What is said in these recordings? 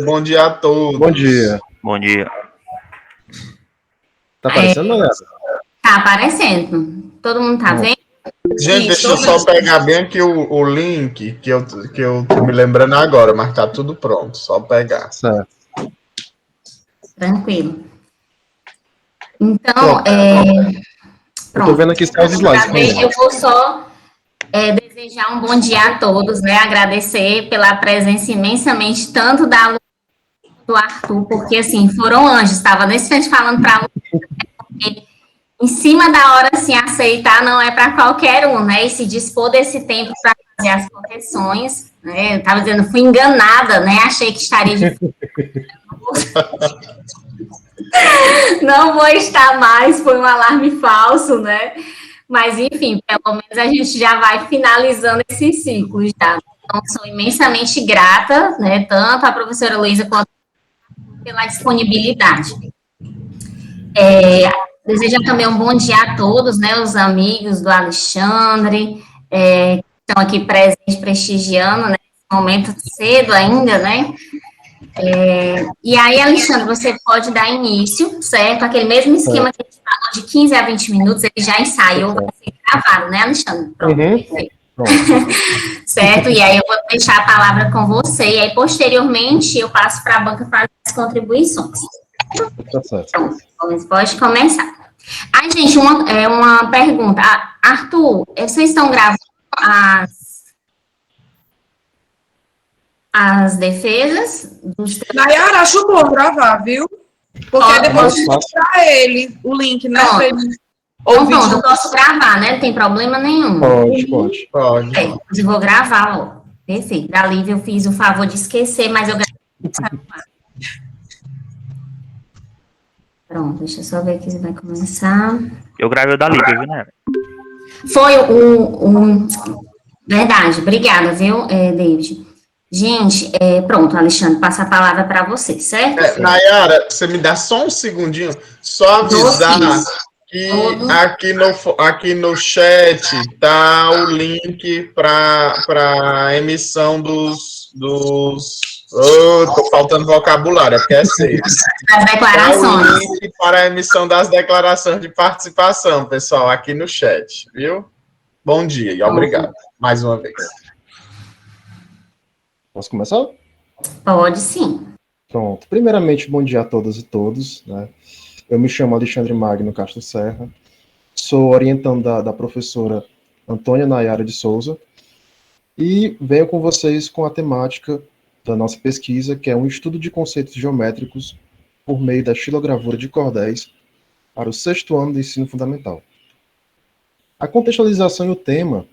Bom dia a todos. Bom dia. Bom dia. Tá aparecendo, galera? Tá aparecendo. Todo mundo tá vendo? Gente, deixa eu só pegar bem aqui o link que eu tô me lembrando agora, mas tá tudo pronto, só pegar. Certo. Tranquilo. Então, Eu tô vendo aqui os slides. Eu vou só desejar um bom dia a todos, né? Agradecer pela presença imensamente, tanto da Lu do Arthur, porque, assim, foram anjos. Estava nesse frente falando para a Lu, porque em cima da hora, assim, aceitar não é para qualquer um, né? E se dispor desse tempo para fazer as correções, né? Eu estava dizendo, fui enganada, né? Achei que estaria de... Não vou estar mais, foi um alarme falso, né? Mas, enfim, pelo menos a gente já vai finalizando esse ciclo já. Então, sou imensamente grata, né? Tanto a professora Luísa quanto pela disponibilidade. Desejo também um bom dia a todos, né? Os amigos do Alexandre, que estão aqui presentes, prestigiando, né? Nesse momento cedo ainda, né? E aí, Alexandre, você pode dar início, certo? Aquele mesmo esquema que a gente falou, de 15 a 20 minutos, ele já ensaiou, vai ser gravado, né, Alexandre? Pronto, perfeito. Certo? E aí eu vou deixar a palavra com você, e aí, posteriormente, eu passo para a banca para as contribuições. Tá certo. Pronto, pode começar. Aí, gente, uma pergunta. Arthur, vocês estão gravando as defesas dos... Nayara, acho bom gravar, viu? Porque depois eu vou mostrar ele, o link, né? Então, pronto, eu posso gravar, né? Não tem problema nenhum. Pode. Eu vou gravar, ó. Perfeito. Da Lívia, eu fiz o favor de esquecer, mas eu gravei. Pronto, deixa eu só ver aqui se vai começar. Eu gravei o da Lívia, viu, né? Foi Verdade, obrigada, viu, David? Gente, pronto, Alexandre, passa a palavra para você, certo? Nayara, você me dá só um segundinho, só avisar que aqui no chat tá o link para emissão dos tô faltando vocabulário, é porque é cedo. As declarações. Tá o link para a emissão das declarações de participação, pessoal, aqui no chat, viu? Bom dia e obrigado, mais uma vez. Posso começar? Pode sim. Pronto. Primeiramente, bom dia a todas e todos, né? Eu me chamo Alexandre Magno Castro Serra, sou orientando da professora Antônia Nayara de Souza e venho com vocês com a temática da nossa pesquisa, que é um estudo de conceitos geométricos por meio da xilogravura de cordéis para o 6º ano do ensino fundamental. A contextualização e o tema,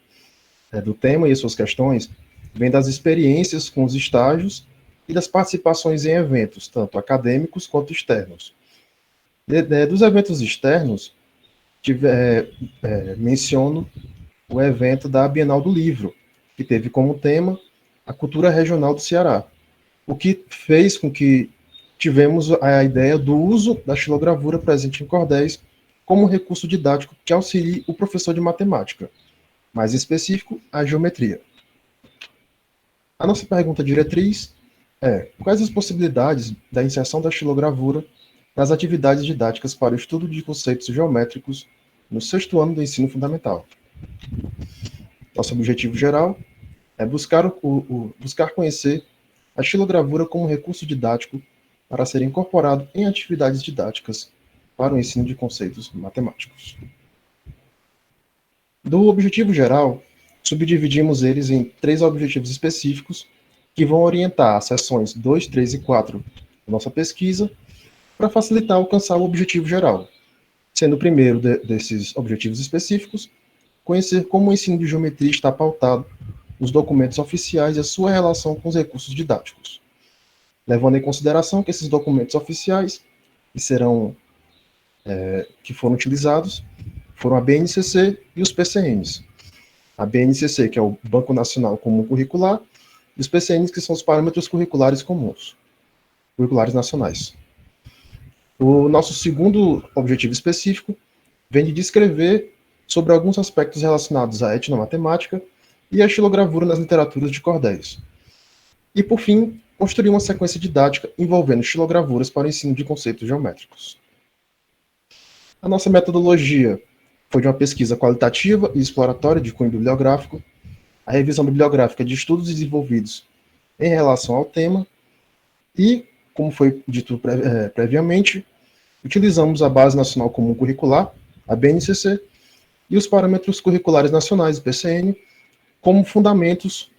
do tema e as suas questões, vem das experiências com os estágios e das participações em eventos, tanto acadêmicos quanto externos. Dos eventos externos, menciono o evento da Bienal do Livro, que teve como tema a cultura regional do Ceará, o que fez com que tivemos a ideia do uso da xilogravura presente em cordéis como recurso didático que auxilie o professor de matemática, mais específico, a geometria. A nossa pergunta diretriz é: quais as possibilidades da inserção da xilogravura nas atividades didáticas para o estudo de conceitos geométricos no 6º ano do ensino fundamental? Nosso objetivo geral é buscar conhecer a xilogravura como recurso didático para ser incorporado em atividades didáticas para o ensino de conceitos matemáticos. Do objetivo geral, subdividimos eles em 3 objetivos específicos que vão orientar as seções 2, 3 e 4 da nossa pesquisa para facilitar alcançar o objetivo geral, sendo o primeiro desses objetivos específicos conhecer como o ensino de geometria está pautado nos documentos oficiais e a sua relação com os recursos didáticos, levando em consideração que esses documentos oficiais que foram utilizados foram a BNCC e os PCNs. A BNCC, que é o Banco Nacional Comum Curricular, e os PCNs, que são os parâmetros curriculares comuns, curriculares nacionais. O nosso segundo objetivo específico vem de descrever sobre alguns aspectos relacionados à etnomatemática e à xilogravura nas literaturas de cordéis. E, por fim, construir uma sequência didática envolvendo estilogravuras para o ensino de conceitos geométricos. A nossa metodologia foi de uma pesquisa qualitativa e exploratória de cunho bibliográfico, a revisão bibliográfica de estudos desenvolvidos em relação ao tema e, como foi dito previamente, utilizamos a Base Nacional Comum Curricular, a BNCC, e os parâmetros curriculares nacionais, o PCN, como fundamentos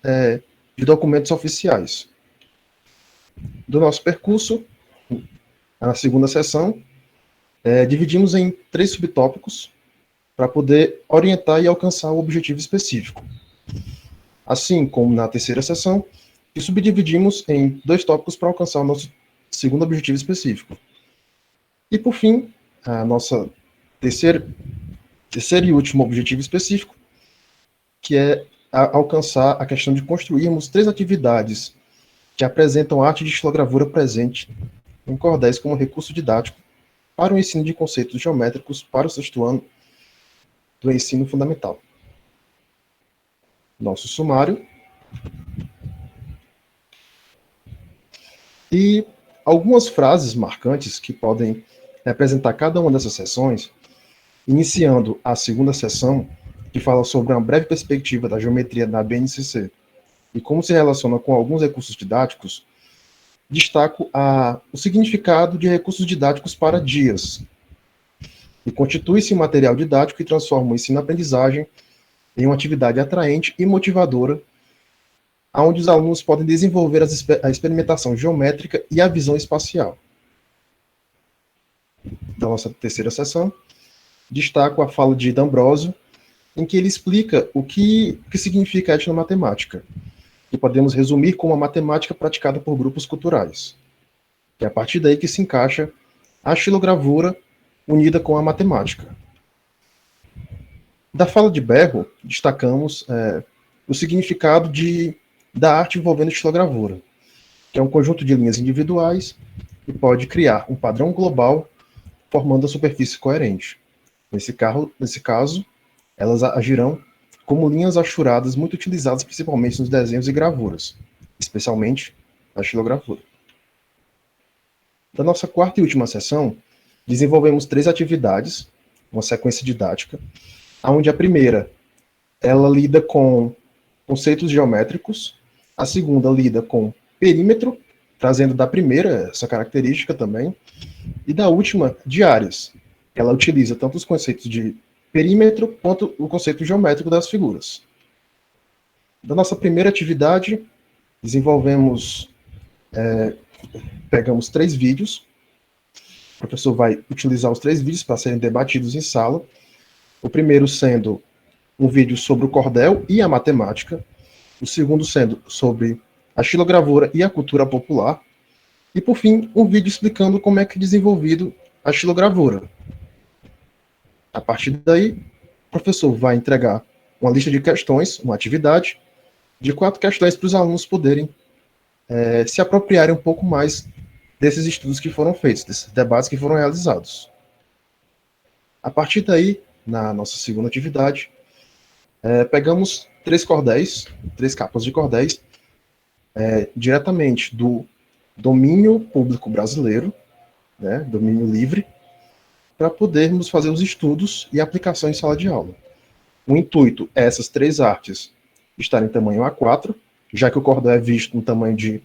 de documentos oficiais. Do nosso percurso, na segunda sessão, dividimos em 3 subtópicos para poder orientar e alcançar o objetivo específico. Assim como na terceira sessão, e subdividimos em 2 tópicos para alcançar o nosso segundo objetivo específico. E, por fim, a nossa terceiro e último objetivo específico, que é alcançar a questão de construirmos 3 atividades que apresentam arte de estilogravura presente em cordéis como recurso didático para o ensino de conceitos geométricos para o 6º ano do ensino fundamental. Nosso sumário. E algumas frases marcantes que podem representar cada uma dessas sessões, iniciando a segunda sessão, que fala sobre uma breve perspectiva da geometria na BNCC e como se relaciona com alguns recursos didáticos, destaco o significado de recursos didáticos para dias, e constitui-se um material didático e transforma o ensino-aprendizagem em uma atividade atraente e motivadora, onde os alunos podem desenvolver a experimentação geométrica e a visão espacial. Da nossa terceira sessão, destaco a fala de D'Ambrosio, em que ele explica o que significa etnomatemática, que podemos resumir como a matemática praticada por grupos culturais. É a partir daí que se encaixa a estilogravura unida com a matemática. Da fala de Berro, destacamos o significado da arte envolvendo estilogravura, que é um conjunto de linhas individuais que pode criar um padrão global formando a superfície coerente. Nesse caso, elas agirão como linhas achuradas muito utilizadas principalmente nos desenhos e gravuras, especialmente na estilogravura. Da nossa quarta e última sessão, desenvolvemos 3 atividades, uma sequência didática, onde a primeira, ela lida com conceitos geométricos, a segunda lida com perímetro, trazendo da primeira essa característica também, e da última, de áreas. Ela utiliza tanto os conceitos de perímetro quanto o conceito geométrico das figuras. Da nossa primeira atividade, pegamos 3 vídeos. O professor vai utilizar os 3 vídeos para serem debatidos em sala. O primeiro sendo um vídeo sobre o cordel e a matemática. O segundo sendo sobre a estilogravura e a cultura popular. E, por fim, um vídeo explicando como é que é desenvolvido a estilogravura. A partir daí, o professor vai entregar uma lista de questões, uma atividade, de 4 questões para os alunos poderem se apropriarem um pouco mais desses estudos que foram feitos, desses debates que foram realizados. A partir daí, na nossa segunda atividade, pegamos 3 capas de cordéis, diretamente do domínio público brasileiro, domínio livre, para podermos fazer os estudos e aplicação em sala de aula. O intuito é essas 3 artes estarem em tamanho A4, já que o cordel é visto no tamanho de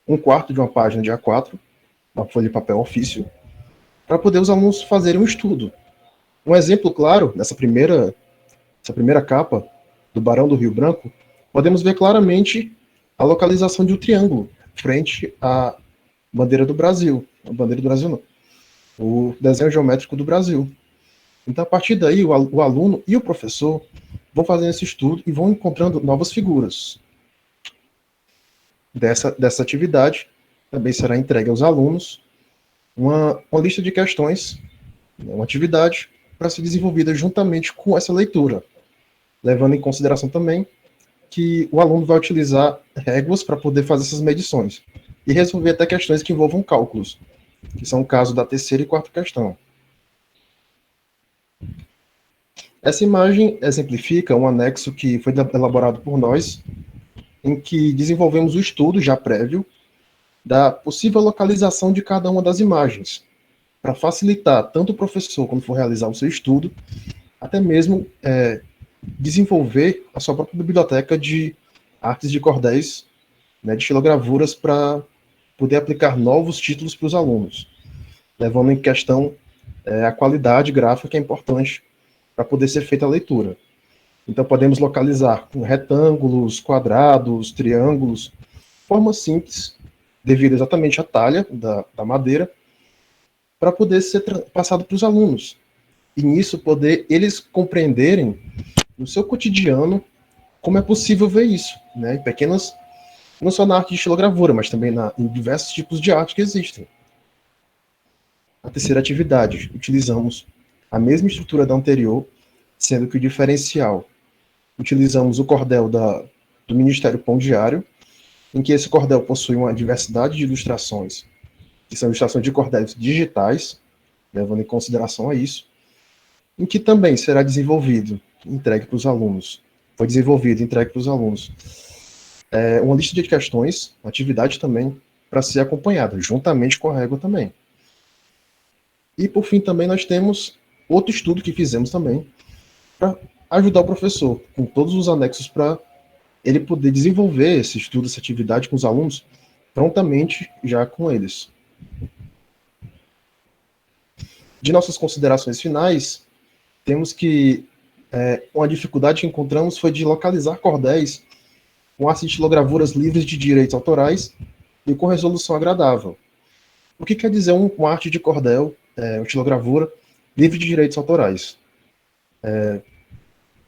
1/4 de uma página de A4, uma folha de papel ofício, para poder os alunos fazerem um estudo. Um exemplo claro, nessa primeira capa, do Barão do Rio Branco, podemos ver claramente a localização de um triângulo frente à bandeira do Brasil. A bandeira do Brasil não. O desenho geométrico do Brasil. Então, a partir daí, o aluno e o professor vão fazendo esse estudo e vão encontrando novas figuras. Dessa atividade, também será entregue aos alunos uma lista de questões, uma atividade para ser desenvolvida juntamente com essa leitura, levando em consideração também que o aluno vai utilizar réguas para poder fazer essas medições e resolver até questões que envolvam cálculos, que são o caso da terceira e quarta questão. Essa imagem exemplifica um anexo que foi elaborado por nós, em que desenvolvemos o estudo já prévio da possível localização de cada uma das imagens, para facilitar tanto o professor, quando for realizar o seu estudo, até mesmo desenvolver a sua própria biblioteca de artes de cordéis, né, de xilogravuras, para poder aplicar novos títulos para os alunos, levando em questão a qualidade gráfica, que é importante para poder ser feita a leitura. Então, podemos localizar com retângulos, quadrados, triângulos, formas simples, devido exatamente à talha da madeira, para poder ser passado para os alunos. E nisso, poder eles compreenderem no seu cotidiano como é possível ver isso, né, em pequenas, não só na arte de xilogravura, mas também em diversos tipos de arte que existem. A terceira atividade, utilizamos a mesma estrutura da anterior, sendo que o diferencial, utilizamos o cordel do Ministério Pão Diário, em que esse cordel possui uma diversidade de ilustrações, que são ilustrações de cordéis digitais, levando em consideração a isso, em que também será desenvolvido, entregue para os alunos, foi desenvolvido, entregue para os alunos, uma lista de questões, uma atividade também, para ser acompanhada, juntamente com a régua também. E, por fim, também nós temos outro estudo que fizemos também, para ajudar o professor, com todos os anexos, para ele poder desenvolver esse estudo, essa atividade com os alunos, prontamente, já com eles. De nossas considerações finais, temos que uma dificuldade que encontramos foi de localizar cordéis com estilogravuras livres de direitos autorais e com resolução agradável. O que quer dizer uma arte de cordel, uma estilogravura livre de direitos autorais?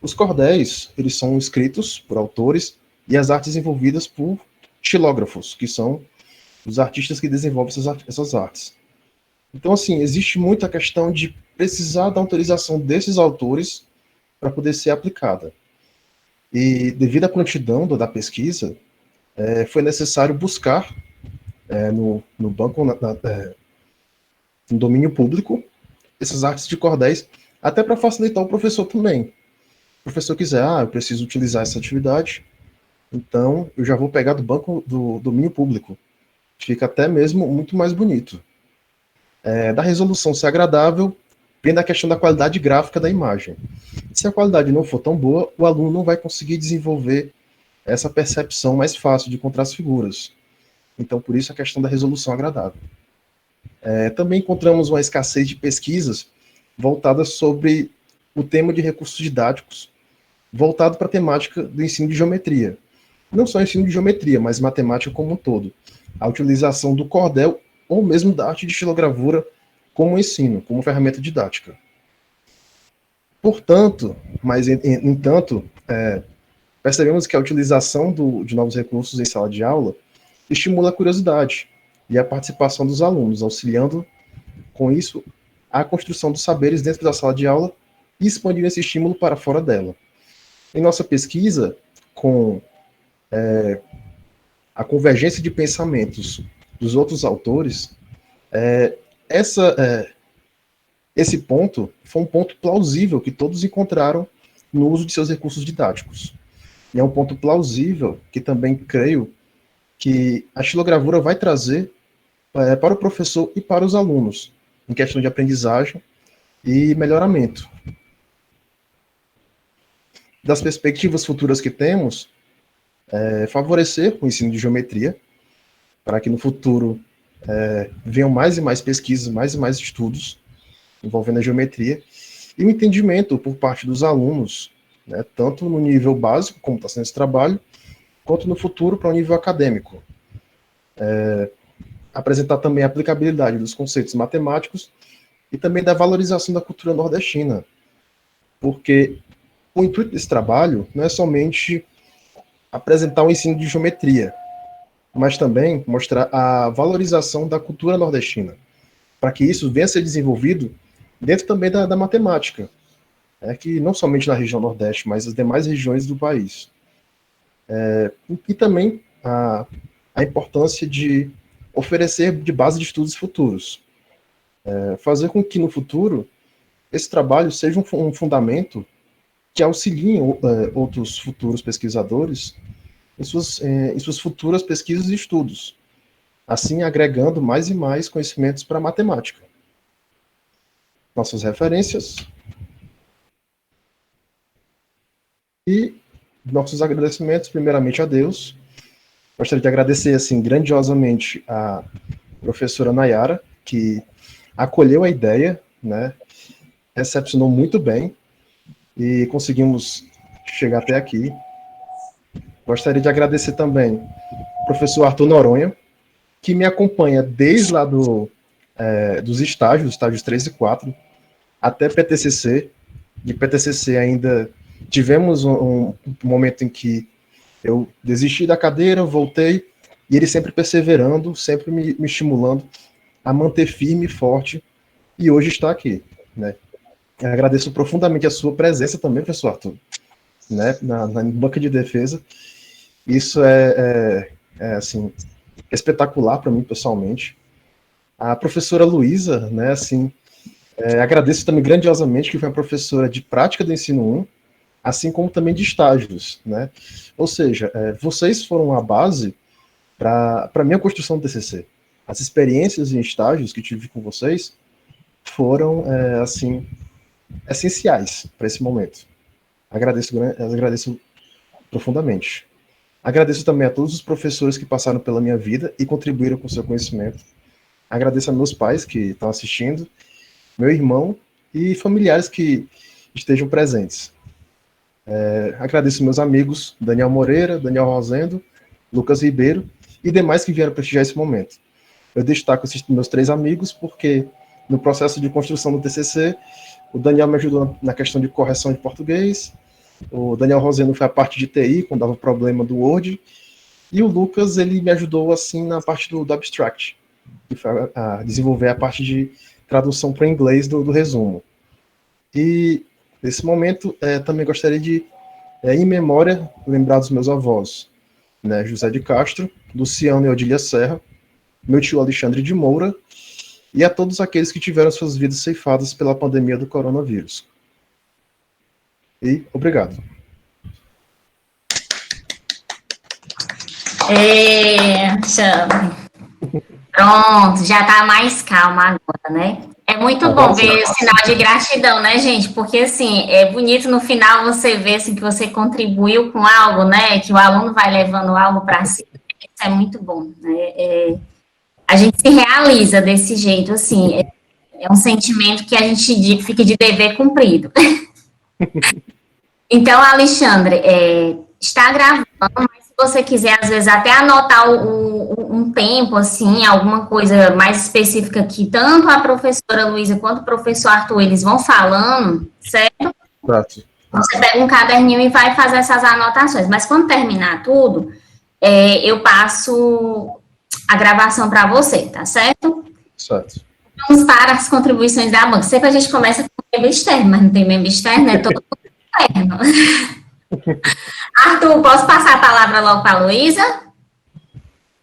Os cordéis, eles são escritos por autores e as artes desenvolvidas por xilógrafos, que são os artistas que desenvolvem essas artes. Então, assim, existe muita questão de precisar da autorização desses autores para poder ser aplicada. E, devido à prontidão da pesquisa, foi necessário buscar no banco, no domínio público, essas artes de cordéis, até para facilitar o professor também. O professor quiser, eu preciso utilizar essa atividade, então eu já vou pegar do banco do domínio público. Fica até mesmo muito mais bonito. Da resolução ser agradável, vem da questão da qualidade gráfica da imagem. Se a qualidade não for tão boa, o aluno não vai conseguir desenvolver essa percepção mais fácil de encontrar as figuras. Então, por isso, a questão da resolução agradável. Também encontramos uma escassez de pesquisas voltadas sobre o tema de recursos didáticos, voltado para a temática do ensino de geometria. Não só ensino de geometria, mas matemática como um todo. A utilização do cordel ou mesmo da arte de xilogravura como ensino, como ferramenta didática. Portanto, mas, entanto, percebemos que a utilização de novos recursos em sala de aula estimula a curiosidade e a participação dos alunos, auxiliando, com isso, a construção dos saberes dentro da sala de aula e expandindo esse estímulo para fora dela. Em nossa pesquisa, com a convergência de pensamentos dos outros autores, esse ponto foi um ponto plausível que todos encontraram no uso de seus recursos didáticos. E é um ponto plausível que também creio que a xilogravura vai trazer para o professor e para os alunos, em questão de aprendizagem e melhoramento. Das perspectivas futuras que temos, favorecer o ensino de geometria, para que no futuro venham mais e mais pesquisas, mais e mais estudos envolvendo a geometria, e o entendimento por parte dos alunos, né, tanto no nível básico, como está sendo esse trabalho, quanto no futuro para o nível acadêmico. Apresentar também a aplicabilidade dos conceitos matemáticos e também da valorização da cultura nordestina, porque o intuito desse trabalho não é somente apresentar o ensino de geometria, mas também mostrar a valorização da cultura nordestina, para que isso venha a ser desenvolvido dentro também da matemática, que não somente na região Nordeste, mas as demais regiões do país. E também a importância de oferecer de base de estudos futuros. Fazer com que no futuro esse trabalho seja um fundamento que auxilie outros futuros pesquisadores em suas futuras pesquisas e estudos. assim agregando mais e mais conhecimentos para a matemática. Nossas referências e nossos agradecimentos, primeiramente a Deus. Gostaria de agradecer, assim, grandiosamente a professora Nayara, que acolheu a ideia, né, recepcionou muito bem e conseguimos chegar até aqui. Gostaria de agradecer também o professor Arthur Noronha, que me acompanha desde lá dos estágios 3 e 4, até PTCC. De PTCC ainda tivemos um momento em que eu desisti da cadeira, voltei, e ele sempre perseverando, sempre me estimulando a manter firme e forte, e hoje está aqui, né? Eu agradeço profundamente a sua presença também, professor Arthur, né, na banca de defesa. Isso assim, espetacular para mim, pessoalmente. A professora Luísa, né, assim, agradeço também grandiosamente, que foi uma professora de prática do ensino 1, assim como também de estágios, né? Ou seja, vocês foram a base para a minha construção do TCC. As experiências em estágios que tive com vocês foram, assim, essenciais para esse momento. Agradeço profundamente. Agradeço também a todos os professores que passaram pela minha vida e contribuíram com o seu conhecimento. Agradeço a meus pais que estão assistindo, meu irmão e familiares que estejam presentes. Agradeço meus amigos Daniel Moreira, Daniel Rosendo, Lucas Ribeiro e demais que vieram prestigiar esse momento. Eu destaco esses meus 3 amigos porque no processo de construção do TCC, o Daniel me ajudou na questão de correção de português, o Daniel Rosendo foi a parte de TI, quando dava problema do Word, e o Lucas, ele me ajudou assim na parte do Abstract, que foi a desenvolver a parte de tradução para inglês do resumo. E nesse momento, também gostaria de, em memória, lembrar dos meus avós, né, José de Castro, Luciano e Odília Serra, meu tio Alexandre de Moura, e a todos aqueles que tiveram suas vidas ceifadas pela pandemia do coronavírus. E obrigado. Xandre. Pronto, já tá mais calma agora, né? É muito bom ver o sinal de gratidão, né, gente? Porque, assim, é bonito no final você ver assim, que você contribuiu com algo, né? Que o aluno vai levando algo para si. Isso é muito bom, né? A gente se realiza desse jeito, assim. É um sentimento que a gente fica de dever cumprido. Então, Alexandre, está gravando, mas se você quiser, às vezes, até anotar um tempo, assim, alguma coisa mais específica que tanto a professora Luísa quanto o professor Arthur, eles vão falando, certo? Certo. Você pega um caderninho e vai fazer essas anotações. Mas quando terminar tudo, eu passo a gravação para você, tá certo? Certo. Vamos para as contribuições da banca. Sempre a gente começa com membro externo, mas não tem membro externo, é todo mundo externo. Arthur, posso passar a palavra logo para a Luísa?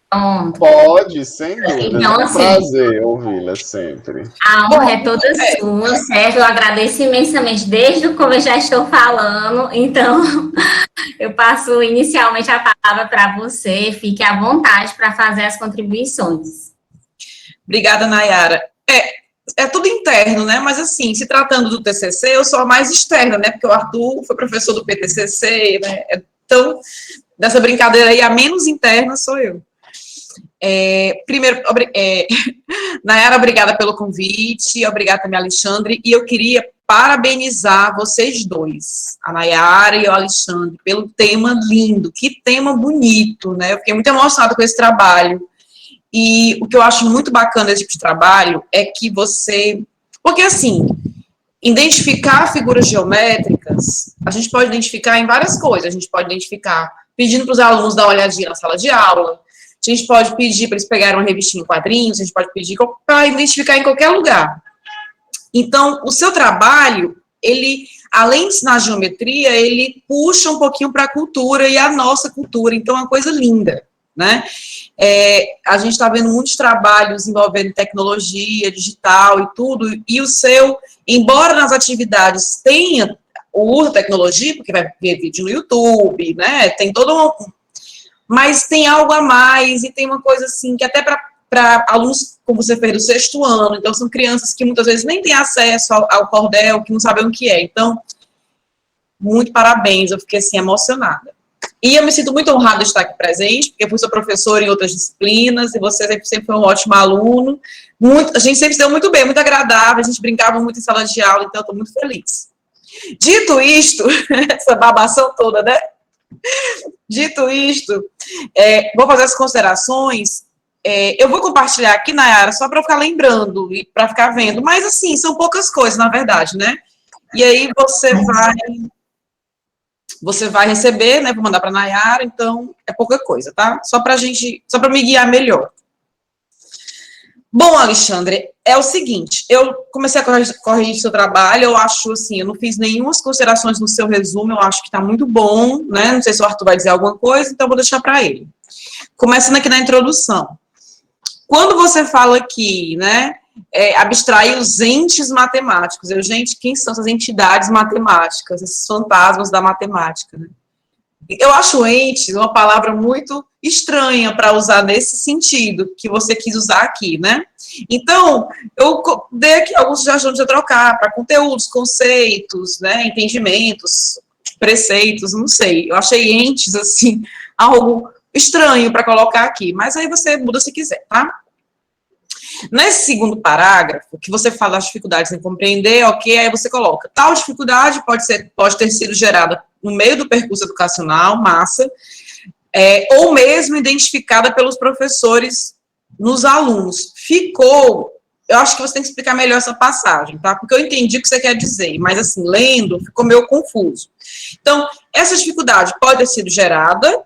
Pronto. Pode, sem dúvida. Então, É um assim, prazer ouvi-la sempre. a honra é toda sua, certo? Eu agradeço imensamente desde o começo, já estou falando, então eu passo inicialmente a palavra para você, fique à vontade para fazer as contribuições. Obrigada, Nayara. É tudo interno, né? Mas, assim, se tratando do TCC, eu sou a mais externa, né? Porque o Arthur foi professor do PTCC, né? Então, dessa brincadeira aí, a menos interna sou eu. Primeiro, Nayara, obrigada pelo convite, obrigada também, Alexandre, e eu queria parabenizar vocês dois, a Nayara e o Alexandre, pelo tema lindo, que tema bonito, né? Eu fiquei muito emocionada com esse trabalho. E o que eu acho muito bacana desse tipo de trabalho é que você... Porque, assim, identificar figuras geométricas, a gente pode identificar em várias coisas. A gente pode identificar pedindo para os alunos dar uma olhadinha na sala de aula, a gente pode pedir para eles pegarem uma revistinha em quadrinhos, a gente pode pedir para identificar em qualquer lugar. Então, o seu trabalho, ele, além de ensinar geometria, ele puxa um pouquinho para a cultura e a nossa cultura. Então, é uma coisa linda, né? A gente está vendo muitos trabalhos envolvendo tecnologia, digital e tudo, e o seu, embora nas atividades tenha o uso da tecnologia, porque vai ver vídeo no YouTube, né, tem todo um... Mas tem algo a mais, e tem uma coisa assim, que até para para alunos, como você fez, do 6º ano. Então, são crianças que muitas vezes nem têm acesso ao cordel, que não sabem o que é. Então, muito parabéns, eu fiquei, assim, emocionada. E eu me sinto muito honrada de estar aqui presente, porque eu fui sua professora em outras disciplinas, e você sempre foi um ótimo aluno. A gente sempre se deu muito bem, muito agradável, a gente brincava muito em sala de aula, então eu estou muito feliz. Dito isto, essa babação toda, né? Dito isto, vou fazer as considerações. Eu vou compartilhar aqui, Nayara, só para ficar lembrando e para ficar vendo, mas assim, são poucas coisas, na verdade, né? E aí você vai receber, né? Vou mandar para a Nayara, então é pouca coisa, tá? Só para me guiar melhor. Bom, Alexandre, é o seguinte, eu comecei a corrigir seu trabalho, eu acho assim, eu não fiz nenhuma considerações no seu resumo, eu acho que está muito bom, né? Não sei se o Arthur vai dizer alguma coisa, então eu vou deixar para ele. Começando aqui na introdução. Quando você fala aqui, né, abstrair os entes matemáticos, gente, quem são essas entidades matemáticas, esses fantasmas da matemática, né? Eu acho ente uma palavra muito estranha para usar nesse sentido que você quis usar aqui, né? Então, eu dei aqui alguns sugestões de trocar para conteúdos, conceitos, né, entendimentos, preceitos, não sei. Eu achei entes, assim, algo estranho para colocar aqui, mas aí você muda se quiser, tá? Nesse segundo parágrafo, que você fala das dificuldades em compreender, ok, aí você coloca, tal dificuldade pode ter sido gerada no meio do percurso educacional, massa, ou mesmo identificada pelos professores nos alunos. Eu acho que você tem que explicar melhor essa passagem, tá? Porque eu entendi o que você quer dizer, mas assim, lendo, ficou meio confuso. Então, essa dificuldade pode ter sido gerada,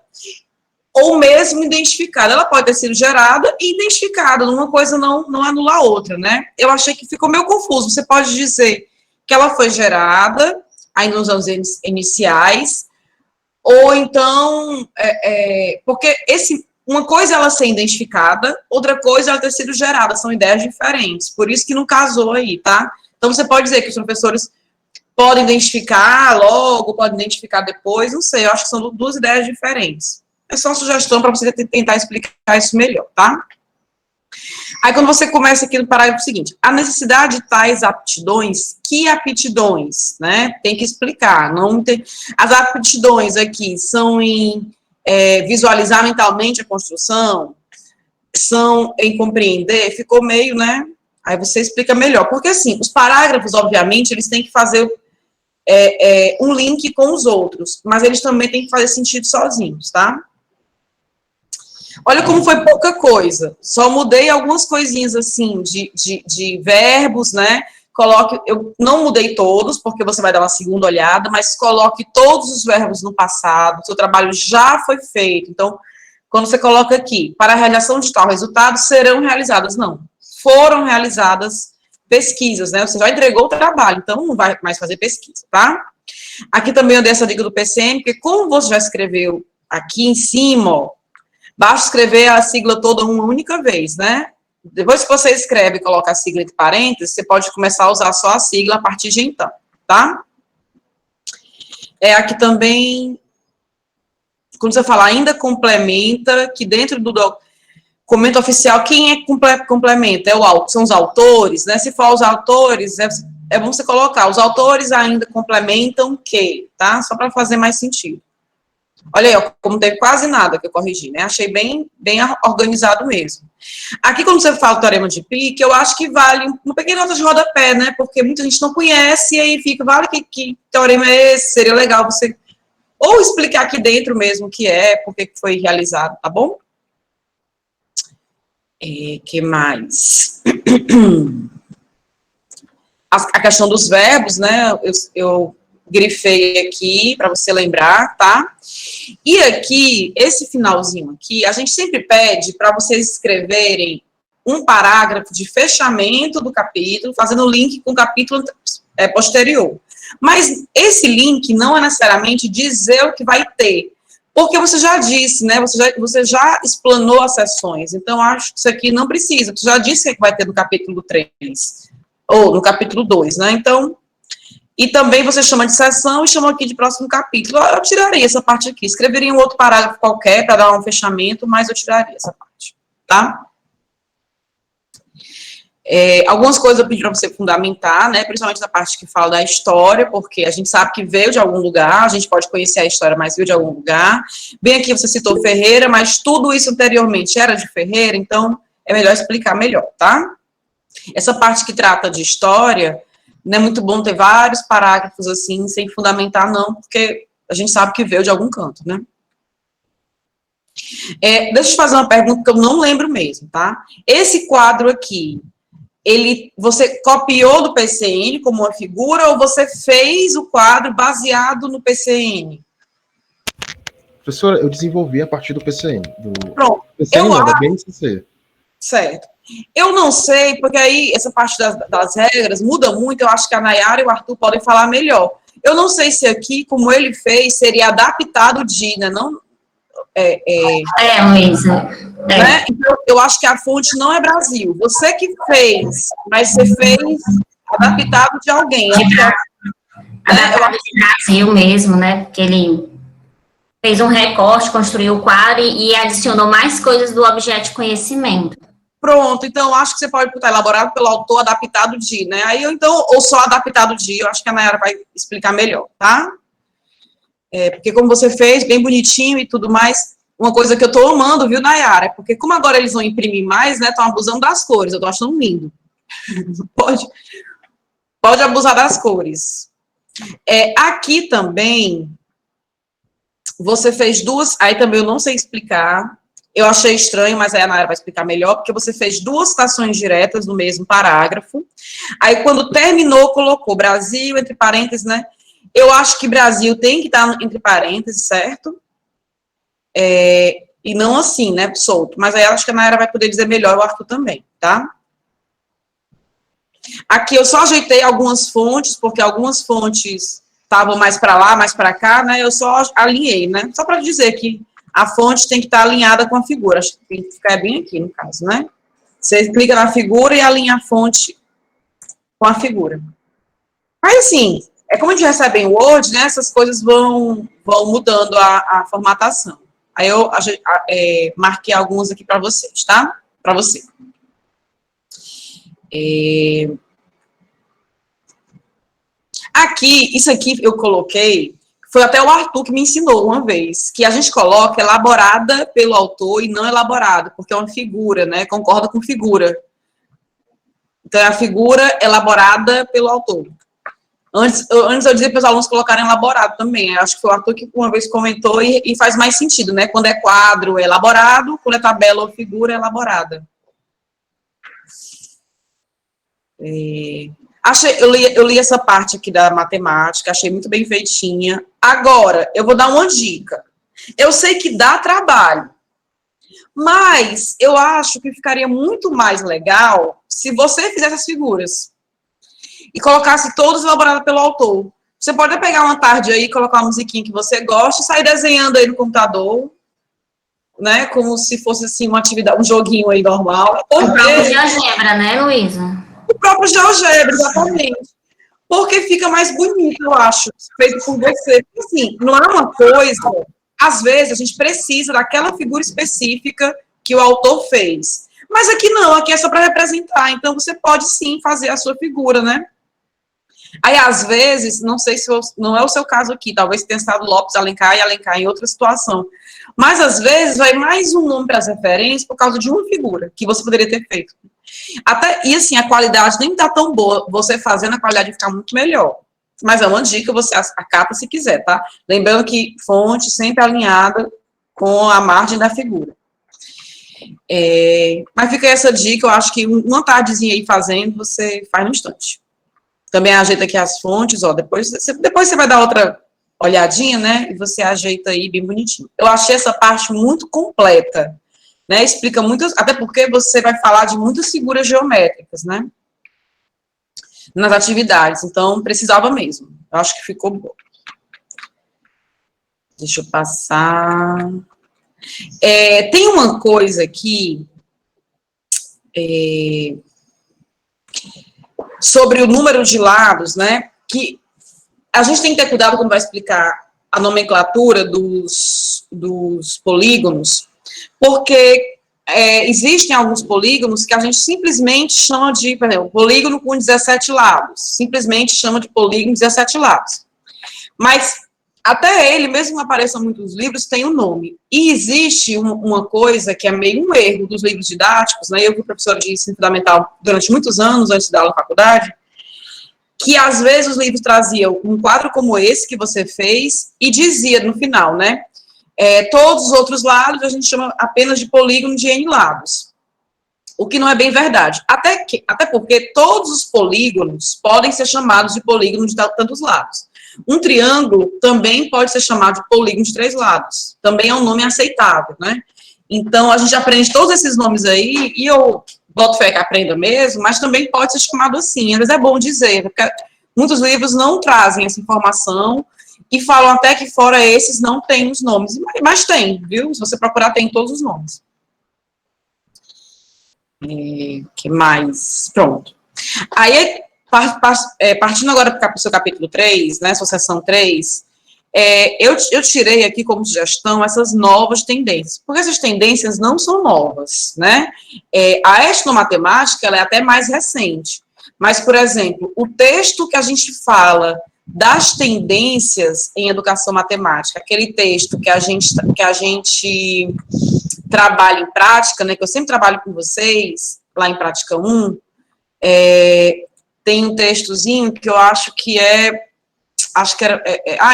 ou mesmo identificada. Ela pode ter sido gerada e identificada, uma coisa não anula a outra, né? Eu achei que ficou meio confuso. Você pode dizer que ela foi gerada, aí nos anos iniciais, ou então, porque uma coisa é ela ser identificada, outra coisa é ela ter sido gerada, são ideias diferentes, por isso que não casou aí, tá? Então, você pode dizer que os professores podem identificar logo, podem identificar depois, não sei, eu acho que são duas ideias diferentes. É só uma sugestão para você tentar explicar isso melhor, tá? Aí, quando você começa aqui no parágrafo seguinte, a necessidade de tais aptidões, que aptidões, né? Tem que explicar, não tem... As aptidões aqui são em visualizar mentalmente a construção, são em compreender, ficou meio, né? Aí você explica melhor, porque assim, os parágrafos, obviamente, eles têm que fazer um link com os outros, mas eles também têm que fazer sentido sozinhos, tá? Olha como foi pouca coisa. Só mudei algumas coisinhas, assim, de verbos, né? Eu não mudei todos, porque você vai dar uma segunda olhada, mas coloque todos os verbos no passado. O seu trabalho já foi feito. Então, quando você coloca aqui, para a realização de tal resultado, serão realizadas. Não, foram realizadas pesquisas, né? Você já entregou o trabalho, então não vai mais fazer pesquisa, tá? Aqui também eu dei essa dica do PCM, porque como você já escreveu aqui em cima, ó, basta escrever a sigla toda uma única vez, né? Depois que você escreve e coloca a sigla entre parênteses, você pode começar a usar só a sigla a partir de então, tá? Aqui também, quando você fala ainda complementa, que dentro do documento oficial, quem complementa? São os autores, né? Se for os autores, é bom você colocar, os autores ainda complementam que, tá? Só para fazer mais sentido. Olha aí, ó, como teve quase nada que eu corrigi, né? Achei bem organizado mesmo. Aqui, quando você fala o teorema de Pique, eu acho que vale uma pequena nota de rodapé, né? Porque muita gente não conhece e aí fica, vale que teorema é esse? Seria legal você ou explicar aqui dentro mesmo o que é, por que foi realizado, tá bom? Que mais? A questão dos verbos, né? Eu grifei aqui para você lembrar, tá? E aqui, esse finalzinho aqui, a gente sempre pede para vocês escreverem um parágrafo de fechamento do capítulo, fazendo link com o capítulo posterior. Mas esse link não é necessariamente dizer o que vai ter, porque você já disse, né? Você já explanou as sessões, então acho que isso aqui não precisa, você já disse o que vai ter no capítulo 3, ou no capítulo 2, né? Então, e também você chama de sessão e chama aqui de próximo capítulo. Eu tiraria essa parte aqui, escreveria um outro parágrafo qualquer para dar um fechamento, mas eu tiraria essa parte, tá? Algumas coisas eu pedi para você fundamentar, né, principalmente na parte que fala da história, porque a gente sabe que veio de algum lugar, a gente pode conhecer a história, mas veio de algum lugar. Bem aqui você citou Ferreira, mas tudo isso anteriormente era de Ferreira, então é melhor explicar melhor, tá? Essa parte que trata de história, não é muito bom ter vários parágrafos assim, sem fundamentar não, porque a gente sabe que veio de algum canto, né? Deixa eu te fazer uma pergunta que eu não lembro mesmo, tá? Esse quadro aqui, você copiou do PCN como uma figura ou você fez o quadro baseado no PCN? Professora, eu desenvolvi a partir do PCN. Pronto. PCN não, da BNCC. Certo. Eu não sei, porque aí essa parte das regras muda muito, eu acho que a Nayara e o Arthur podem falar melhor. Eu não sei se aqui, como ele fez, seria adaptado de, né? Não, Luísa. Né? Então, eu acho que a fonte não é Brasil. Você que fez, mas você fez adaptado de alguém. Adaptado de Brasil mesmo, né? Porque ele fez um recorte, construiu o quadro e adicionou mais coisas do objeto de conhecimento. Pronto, então eu acho que você pode botar elaborado pelo autor, adaptado de, né? Aí ou só adaptado de, eu acho que a Nayara vai explicar melhor, tá? Porque como você fez, bem bonitinho e tudo mais, uma coisa que eu tô amando, viu, Nayara? Porque como agora eles vão imprimir mais, né? Estão abusando das cores, eu tô achando lindo. Pode abusar das cores. Aqui também, você fez duas, aí também eu não sei explicar, eu achei estranho, mas aí a Nayara vai explicar melhor, porque você fez duas citações diretas no mesmo parágrafo, aí quando terminou, colocou Brasil, entre parênteses, né? Eu acho que Brasil tem que estar entre parênteses, certo? E não assim, né, solto. Mas aí eu acho que a Nayara vai poder dizer melhor, o Arthur também, tá? Aqui eu só ajeitei algumas fontes, porque algumas fontes estavam mais para lá, mais para cá, né? Eu só alinhei, né? Só para dizer que a fonte tem que estar alinhada com a figura. Acho que tem que ficar bem aqui, no caso, né? Você clica na figura e alinha a fonte com a figura. Mas, assim, como a gente recebe em Word, né? Essas coisas vão mudando a formatação. Aí eu marquei alguns aqui para vocês, tá? Para você. Aqui, isso aqui eu coloquei, foi até o Arthur que me ensinou uma vez, que a gente coloca elaborada pelo autor e não elaborada, porque é uma figura, né? Concorda com figura. Então, é a figura elaborada pelo autor. Antes eu dizia para os alunos colocarem elaborado também. Acho que foi o Arthur que uma vez comentou e faz mais sentido, né? Quando é quadro, é elaborado, quando é tabela ou figura, é elaborada. Eu li essa parte aqui da matemática, achei muito bem feitinha. Agora, eu vou dar uma dica. Eu sei que dá trabalho, mas eu acho que ficaria muito mais legal se você fizesse as figuras e colocasse todas elaboradas pelo autor. Você pode pegar uma tarde aí, colocar uma musiquinha que você gosta e sair desenhando aí no computador, né, como se fosse assim uma atividade, um joguinho aí normal. O próprio GeoGebra, né, Luísa? O próprio GeoGebra, exatamente. Porque fica mais bonito, eu acho, feito por você. Assim, não é uma coisa... Às vezes, a gente precisa daquela figura específica que o autor fez. Mas aqui não, aqui é só para representar. Então, você pode, sim, fazer a sua figura, né? Aí, às vezes, não sei se não é o seu caso aqui, talvez tenha estado Lopes, Alencar e Alencar em outra situação. Mas, às vezes, vai mais um nome para as referências por causa de uma figura que você poderia ter feito. E assim, a qualidade nem está tão boa. Você fazendo, a qualidade fica muito melhor. Mas é uma dica, você acata se quiser, tá? Lembrando que fonte sempre alinhada com a margem da figura. Mas fica essa dica, eu acho que uma tardezinha aí fazendo, você faz no instante. Também ajeita aqui as fontes, ó, depois você vai dar outra olhadinha, né, e você ajeita aí bem bonitinho. Eu achei essa parte muito completa, né, explica muitas, até porque você vai falar de muitas figuras geométricas, né, nas atividades, então precisava mesmo. Eu acho que ficou bom. Deixa eu passar. Tem uma coisa aqui sobre o número de lados, né, que a gente tem que ter cuidado quando vai explicar a nomenclatura dos polígonos, porque existem alguns polígonos que a gente simplesmente chama de, por exemplo, polígono com 17 lados, simplesmente chama de polígono 17 lados. Mas até ele, mesmo que apareça em muitos livros, tem um nome. E existe uma coisa que é meio um erro dos livros didáticos, né? Eu fui professora de ensino fundamental durante muitos anos, antes da aula na faculdade, que às vezes os livros traziam um quadro como esse que você fez e dizia no final, né? Todos os outros lados a gente chama apenas de polígono de N lados. O que não é bem verdade. Até porque todos os polígonos podem ser chamados de polígono de tantos lados. Um triângulo também pode ser chamado de polígono de 3 lados. Também é um nome aceitável, né? Então, a gente aprende todos esses nomes aí, e eu boto fé que aprenda mesmo, mas também pode ser chamado assim. Às vezes é bom dizer, porque muitos livros não trazem essa informação e falam até que fora esses não tem os nomes. Mas tem, viu? Se você procurar, tem todos os nomes. Que mais? Pronto. Aí, partindo agora para o seu capítulo 3, né, sua seção 3, eu tirei aqui como sugestão essas novas tendências, porque essas tendências não são novas, né? A etnomatemática, ela é até mais recente, mas, por exemplo, o texto que a gente fala das tendências em educação matemática, aquele texto que a gente trabalha em prática, né, que eu sempre trabalho com vocês, lá em Prática 1, tem um textozinho que eu acho que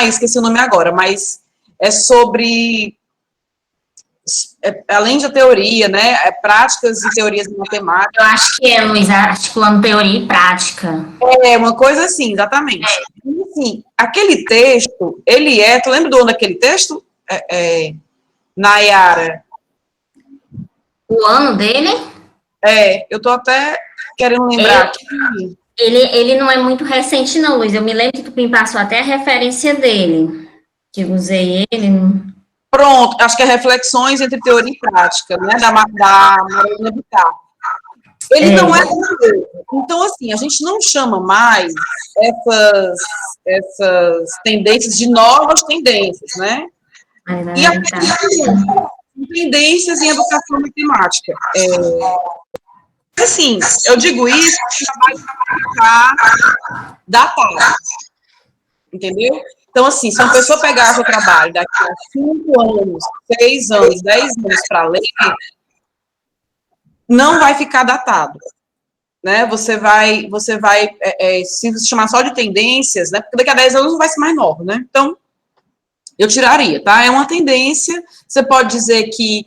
esqueci o nome agora, mas é sobre, além da teoria, né, práticas e teorias de matemática. Eu acho que Luiz, articulando teoria e prática. Uma coisa assim, exatamente. E, assim, aquele texto, tu lembra do ano daquele texto, Nayara? O ano dele? Eu tô até querendo lembrar aqui. Ele não é muito recente, não, Luiz. Eu me lembro que tu me passou até a referência dele, que eu usei ele. Pronto, acho que é Reflexões entre Teoria e Prática, né, da Marina Bittar. Ele não é novo. Então, assim, a gente não chama mais essas tendências de novas tendências, né? E tendências em educação matemática. Assim, eu digo isso para ficar datado, entendeu? Então, assim, se uma pessoa pegar seu trabalho daqui a 5 anos, 6 anos, 10 anos para ler, não vai ficar datado, né? Você vai se chamar só de tendências, né? Porque daqui a 10 anos não vai ser mais novo, né? Então, eu tiraria, tá? É uma tendência, você pode dizer que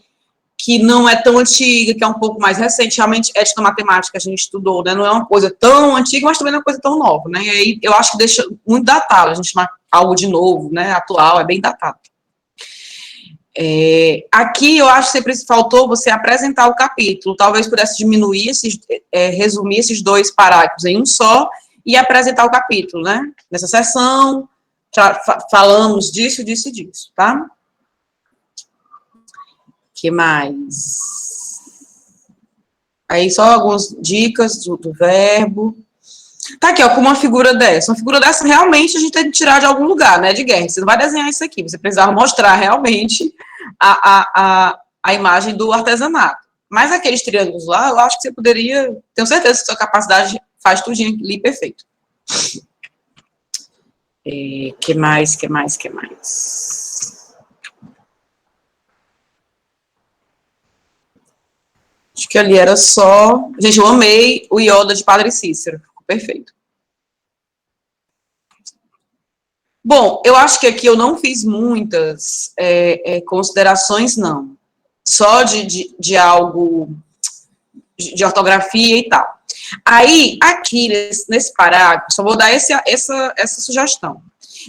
não é tão antiga, que é um pouco mais recente, realmente, etnomatemática a gente estudou, né? Não é uma coisa tão antiga, mas também não é uma coisa tão nova, né? E aí, eu acho que deixa muito datado, a gente chamar algo de novo, né? Atual, é bem datado. Aqui, eu acho que sempre faltou você apresentar o capítulo, talvez pudesse diminuir, resumir esses 2 parágrafos em um só, e apresentar o capítulo, né? Nessa sessão, falamos disso, disso e disso, tá? Que mais? Aí só algumas dicas do verbo. Tá aqui, ó, com uma figura dessa. Uma figura dessa, realmente, a gente tem que tirar de algum lugar, né, de Guerra. Você não vai desenhar isso aqui, você precisava mostrar realmente a imagem do artesanato. Mas aqueles triângulos lá, eu acho que você poderia... Tenho certeza que sua capacidade faz tudinho ali perfeito. Que mais? Acho que ali era só... Gente, eu amei o Ioda de Padre Cícero. Ficou perfeito. Bom, eu acho que aqui eu não fiz muitas considerações, não. Só de algo... de ortografia e tal. Aí, aqui, nesse parágrafo, só vou dar essa sugestão.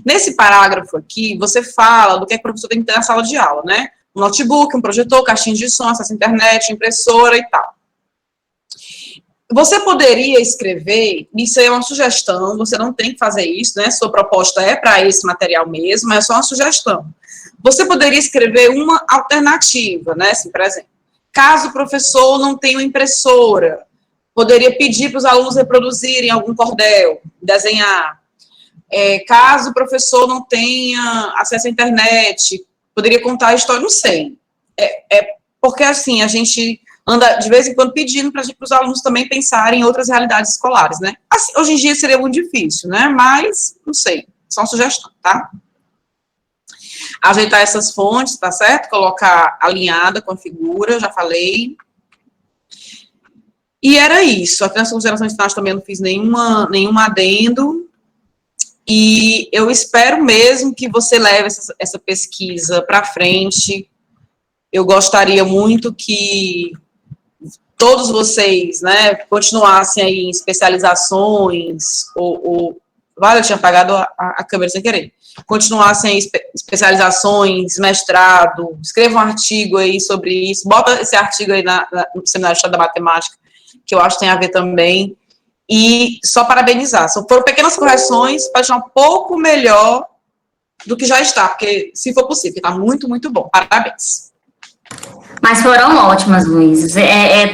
Nesse parágrafo aqui, você fala do que o professor tem que ter na sala de aula, né? Um notebook, um projetor, caixinha de som, acesso à internet, impressora e tal. Você poderia escrever, isso aí é uma sugestão, você não tem que fazer isso, né? Sua proposta é para esse material mesmo, mas é só uma sugestão. Você poderia escrever uma alternativa, né? Assim, por exemplo, caso o professor não tenha uma impressora, poderia pedir para os alunos reproduzirem algum cordel, desenhar. Caso o professor não tenha acesso à internet, poderia contar a história, não sei. Porque, assim, a gente anda de vez em quando pedindo para os alunos também pensarem em outras realidades escolares, né? Assim, hoje em dia seria muito difícil, né? Mas, não sei, só uma sugestão, tá? Ajeitar essas fontes, tá certo? Colocar alinhada com a figura, já falei. E era isso. Aqui nas considerações finais também não fiz nenhum adendo. E eu espero mesmo que você leve essa pesquisa para frente. Eu gostaria muito que todos vocês, né, continuassem aí em especializações, eu tinha apagado a câmera sem querer. Continuassem em especializações, mestrado, escreva um artigo aí sobre isso, bota esse artigo aí no Seminário de História da Matemática, que eu acho que tem a ver também, e só parabenizar. Foram pequenas correções para deixar um pouco melhor do que já está, porque, se for possível, está muito, muito bom. Parabéns. Mas foram ótimas, Luiz.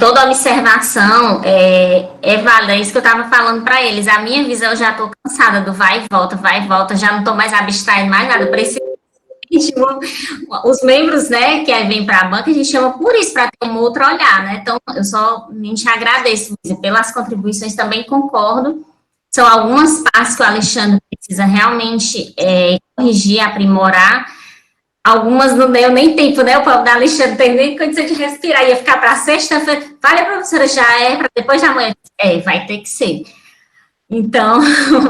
Toda observação é válida. É isso que eu estava falando para eles. A minha visão, eu já estou cansada do vai e volta, já não estou mais abstraindo mais nada. Preciso. Os membros, né, que vêm para a banca, a gente chama por isso, para ter um outro olhar, né? Então, eu somente agradeço, Luiz, pelas contribuições, também concordo. São algumas partes que o Alexandre precisa realmente corrigir, aprimorar. Algumas não deu nem tempo, né? O povo da Alexandre não tem nem condição de respirar. Ia ficar para sexta-feira. Vale, professora, já para depois da manhã. Vai ter que ser. Então,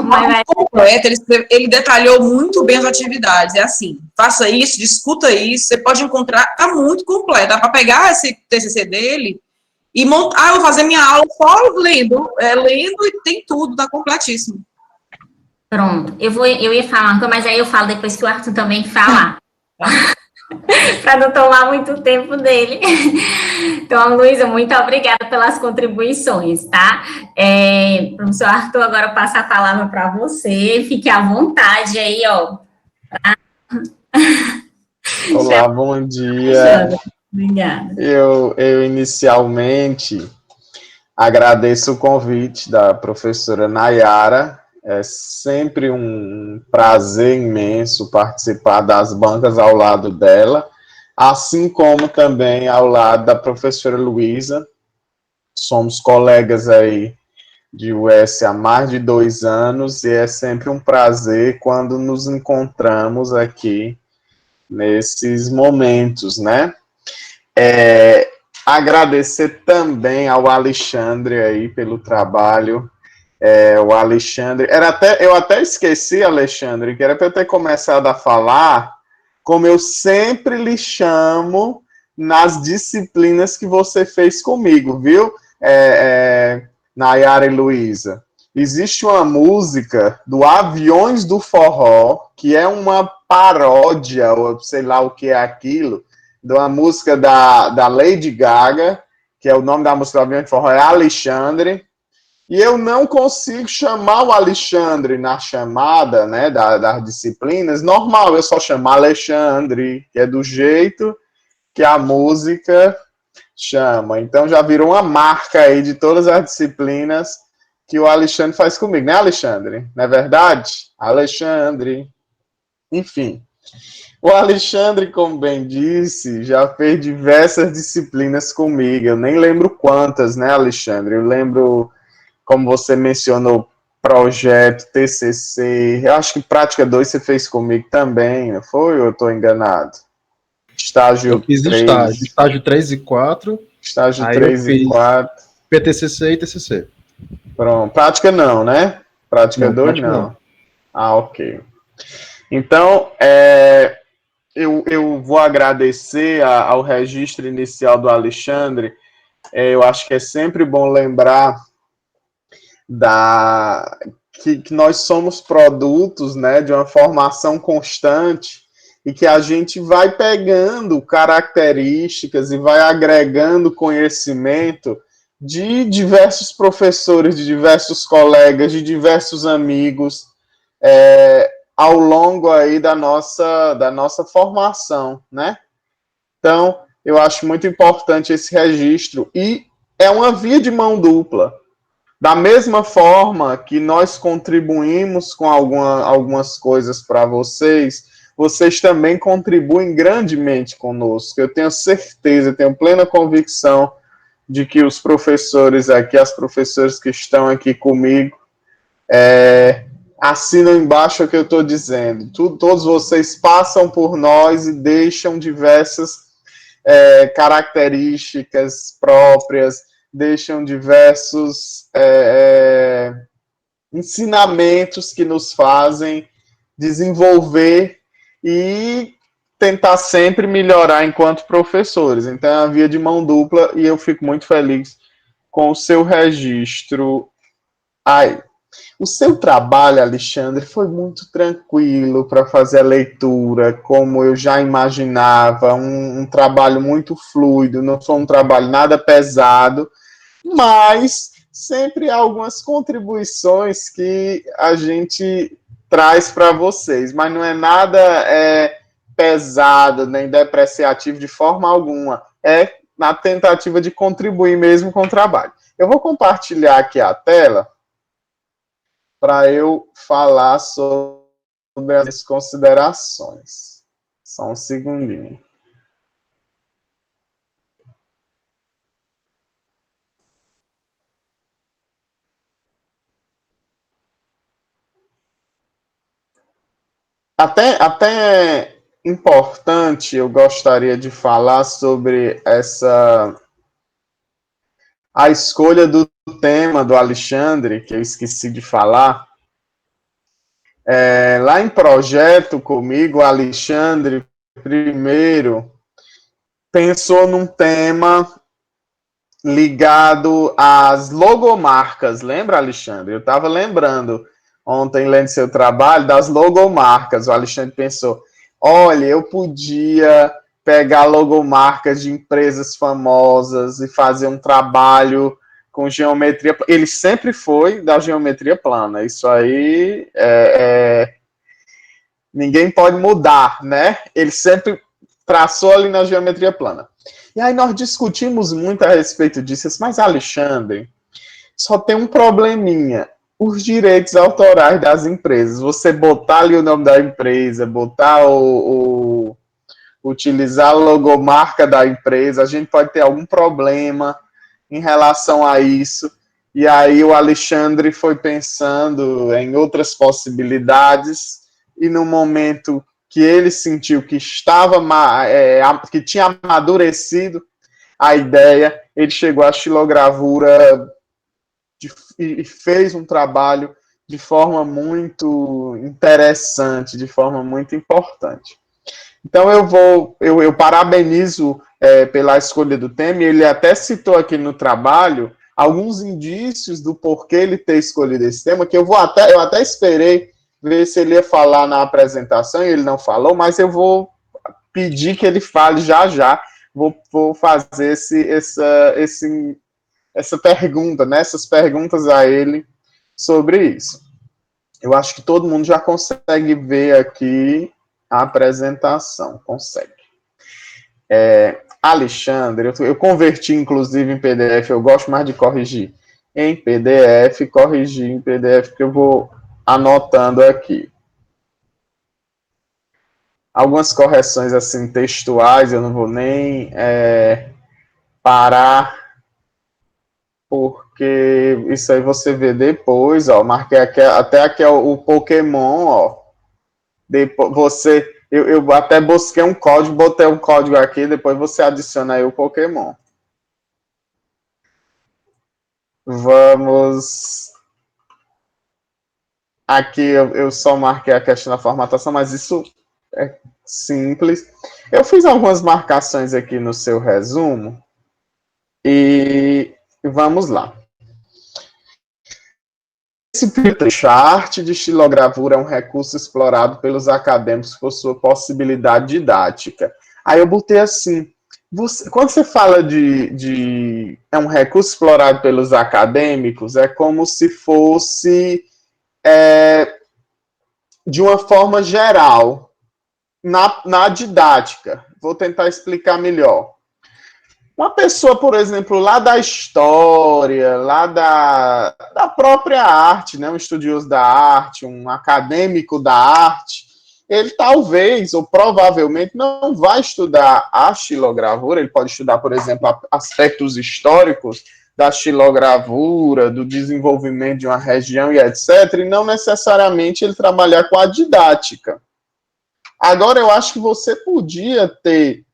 mas completo, ele detalhou muito bem as atividades. É assim, faça isso, discuta isso. Você pode encontrar, tá muito completo. Dá para pegar esse TCC dele e montar. Eu vou fazer minha aula só lendo e tem tudo, tá completíssimo. Pronto, eu ia falar, mas aí eu falo depois que o Arthur também falar. Para não tomar muito tempo dele. Então, Luísa, muito obrigada pelas contribuições, tá? Professor Arthur, agora passa a palavra para você. Fique à vontade aí, ó. Olá, bom dia. Obrigada. Eu inicialmente agradeço o convite da professora Nayara. É sempre um prazer imenso participar das bancas ao lado dela, assim como também ao lado da professora Luísa. Somos colegas aí de US há mais de 2 anos e é sempre um prazer quando nos encontramos aqui nesses momentos, né? Agradecer também ao Alexandre aí pelo trabalho. O Alexandre, eu até esqueci, Alexandre, que era para eu ter começado a falar como eu sempre lhe chamo nas disciplinas que você fez comigo, viu, Nayara e Luísa? Existe uma música do Aviões do Forró, que é uma paródia, ou sei lá o que é aquilo, de uma música da Lady Gaga, que é o nome da música do Aviões do Forró, é Alexandre. E eu não consigo chamar o Alexandre na chamada, né, das disciplinas. Normal, eu só chamo Alexandre, que é do jeito que a música chama. Então já virou uma marca aí de todas as disciplinas que o Alexandre faz comigo, né, Alexandre? Não é verdade? Alexandre. Enfim. O Alexandre, como bem disse, já fez diversas disciplinas comigo. Eu nem lembro quantas, né, Alexandre? Eu lembro, como você mencionou, projeto, TCC, eu acho que prática 2 você fez comigo também, não foi? Ou eu estou enganado? Estágio 3. Estágio 3 e 4. Estágio 3 e 4. PTCC e TCC. Pronto. Prática não, né? Prática 2 não. Ah, ok. Então, eu vou agradecer ao registro inicial do Alexandre. Eu acho que é sempre bom lembrar que nós somos produtos, né, de uma formação constante e que a gente vai pegando características e vai agregando conhecimento de diversos professores, de diversos colegas, de diversos amigos, ao longo aí da nossa formação, né? Então, eu acho muito importante esse registro e é uma via de mão dupla. Da mesma forma que nós contribuímos com algumas coisas para vocês, vocês também contribuem grandemente conosco. Eu tenho certeza, tenho plena convicção de que os professores aqui, as professoras que estão aqui comigo, assinam embaixo o que eu estou dizendo. Todos vocês passam por nós e deixam diversas características próprias, deixam diversos ensinamentos que nos fazem desenvolver e tentar sempre melhorar enquanto professores. Então, é uma via de mão dupla e eu fico muito feliz com o seu registro aí. O seu trabalho, Alexandre, foi muito tranquilo para fazer a leitura, como eu já imaginava, um trabalho muito fluido, não foi um trabalho nada pesado, mas sempre há algumas contribuições que a gente traz para vocês, mas não é nada pesado, nem depreciativo de forma alguma, é na tentativa de contribuir mesmo com o trabalho. Eu vou compartilhar aqui a tela para eu falar sobre as considerações. Só um segundinho. Até importante, eu gostaria de falar sobre a escolha do tema do Alexandre, que eu esqueci de falar. Lá em projeto comigo, o Alexandre, primeiro, pensou num tema ligado às logomarcas. Lembra, Alexandre? Eu estava lembrando ontem, lendo seu trabalho, das logomarcas. O Alexandre pensou, olha, eu podia pegar logomarcas de empresas famosas e fazer um trabalho com geometria. Ele sempre foi da geometria plana. Isso aí ninguém pode mudar, né? Ele sempre traçou ali na geometria plana. E aí nós discutimos muito a respeito disso. Mas, Alexandre, só tem um probleminha. Os direitos autorais das empresas. Você botar ali o nome da empresa, botar utilizar a logomarca da empresa, a gente pode ter algum problema em relação a isso. E aí o Alexandre foi pensando em outras possibilidades e no momento que ele sentiu que que tinha amadurecido a ideia, ele chegou à xilogravura e fez um trabalho de forma muito interessante, de forma muito importante. Então eu parabenizo pela escolha do tema, e ele até citou aqui no trabalho alguns indícios do porquê ele ter escolhido esse tema, que eu até esperei ver se ele ia falar na apresentação, e ele não falou, mas eu vou pedir que ele fale já. Vou fazer essa pergunta, né, essas perguntas a ele sobre isso. Eu acho que todo mundo já consegue ver aqui a apresentação, consegue. Alexandre, eu converti inclusive em PDF, eu gosto mais de corrigir em PDF, corrigir em PDF, que eu vou anotando aqui. Algumas correções assim textuais, eu não vou nem parar, porque isso aí você vê depois, ó, marquei aqui, até aqui é o Pokémon, ó. Depois eu até busquei um código, botei um código aqui, depois você adiciona aí o Pokémon. Vamos. Aqui eu só marquei a questão da formatação, mas isso é simples. Eu fiz algumas marcações aqui no seu resumo e vamos lá. Esse chart de estilogravura é um recurso explorado pelos acadêmicos por sua possibilidade didática. Aí eu botei assim, quando você fala é um recurso explorado pelos acadêmicos, é como se fosse de uma forma geral, na didática. Vou tentar explicar melhor. Uma pessoa, por exemplo, lá da história, lá da própria arte, né? Um estudioso da arte, um acadêmico da arte, ele talvez, ou provavelmente, não vai estudar a xilogravura, ele pode estudar, por exemplo, aspectos históricos da xilogravura, do desenvolvimento de uma região e etc., e não necessariamente ele trabalhar com a didática. Agora, eu acho que você podia ter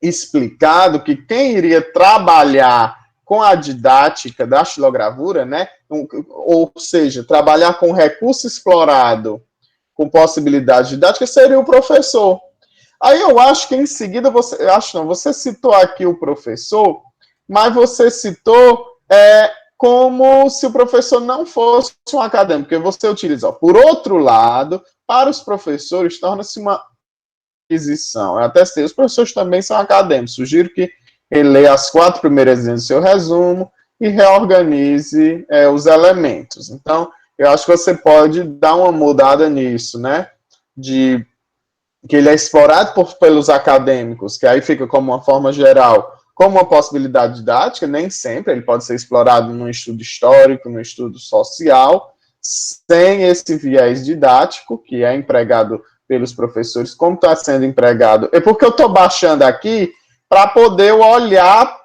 explicado que quem iria trabalhar com a didática da xilogravura, né, ou seja, trabalhar com recurso explorado com possibilidade didática, seria o professor. Aí eu acho que em seguida você citou aqui o professor, mas você citou como se o professor não fosse um acadêmico, porque você utiliza. Por outro lado, para os professores, torna-se uma aquisição. Eu até sei, os professores também são acadêmicos. Sugiro que ele leia as 4 primeiras linhas do seu resumo e reorganize os elementos. Então, eu acho que você pode dar uma mudada nisso, né? De que ele é explorado pelos acadêmicos, que aí fica como uma forma geral, como uma possibilidade didática, nem sempre, ele pode ser explorado num estudo histórico, num estudo social, sem esse viés didático, que é empregado pelos professores, como está sendo empregado. É porque eu estou baixando aqui para poder olhar,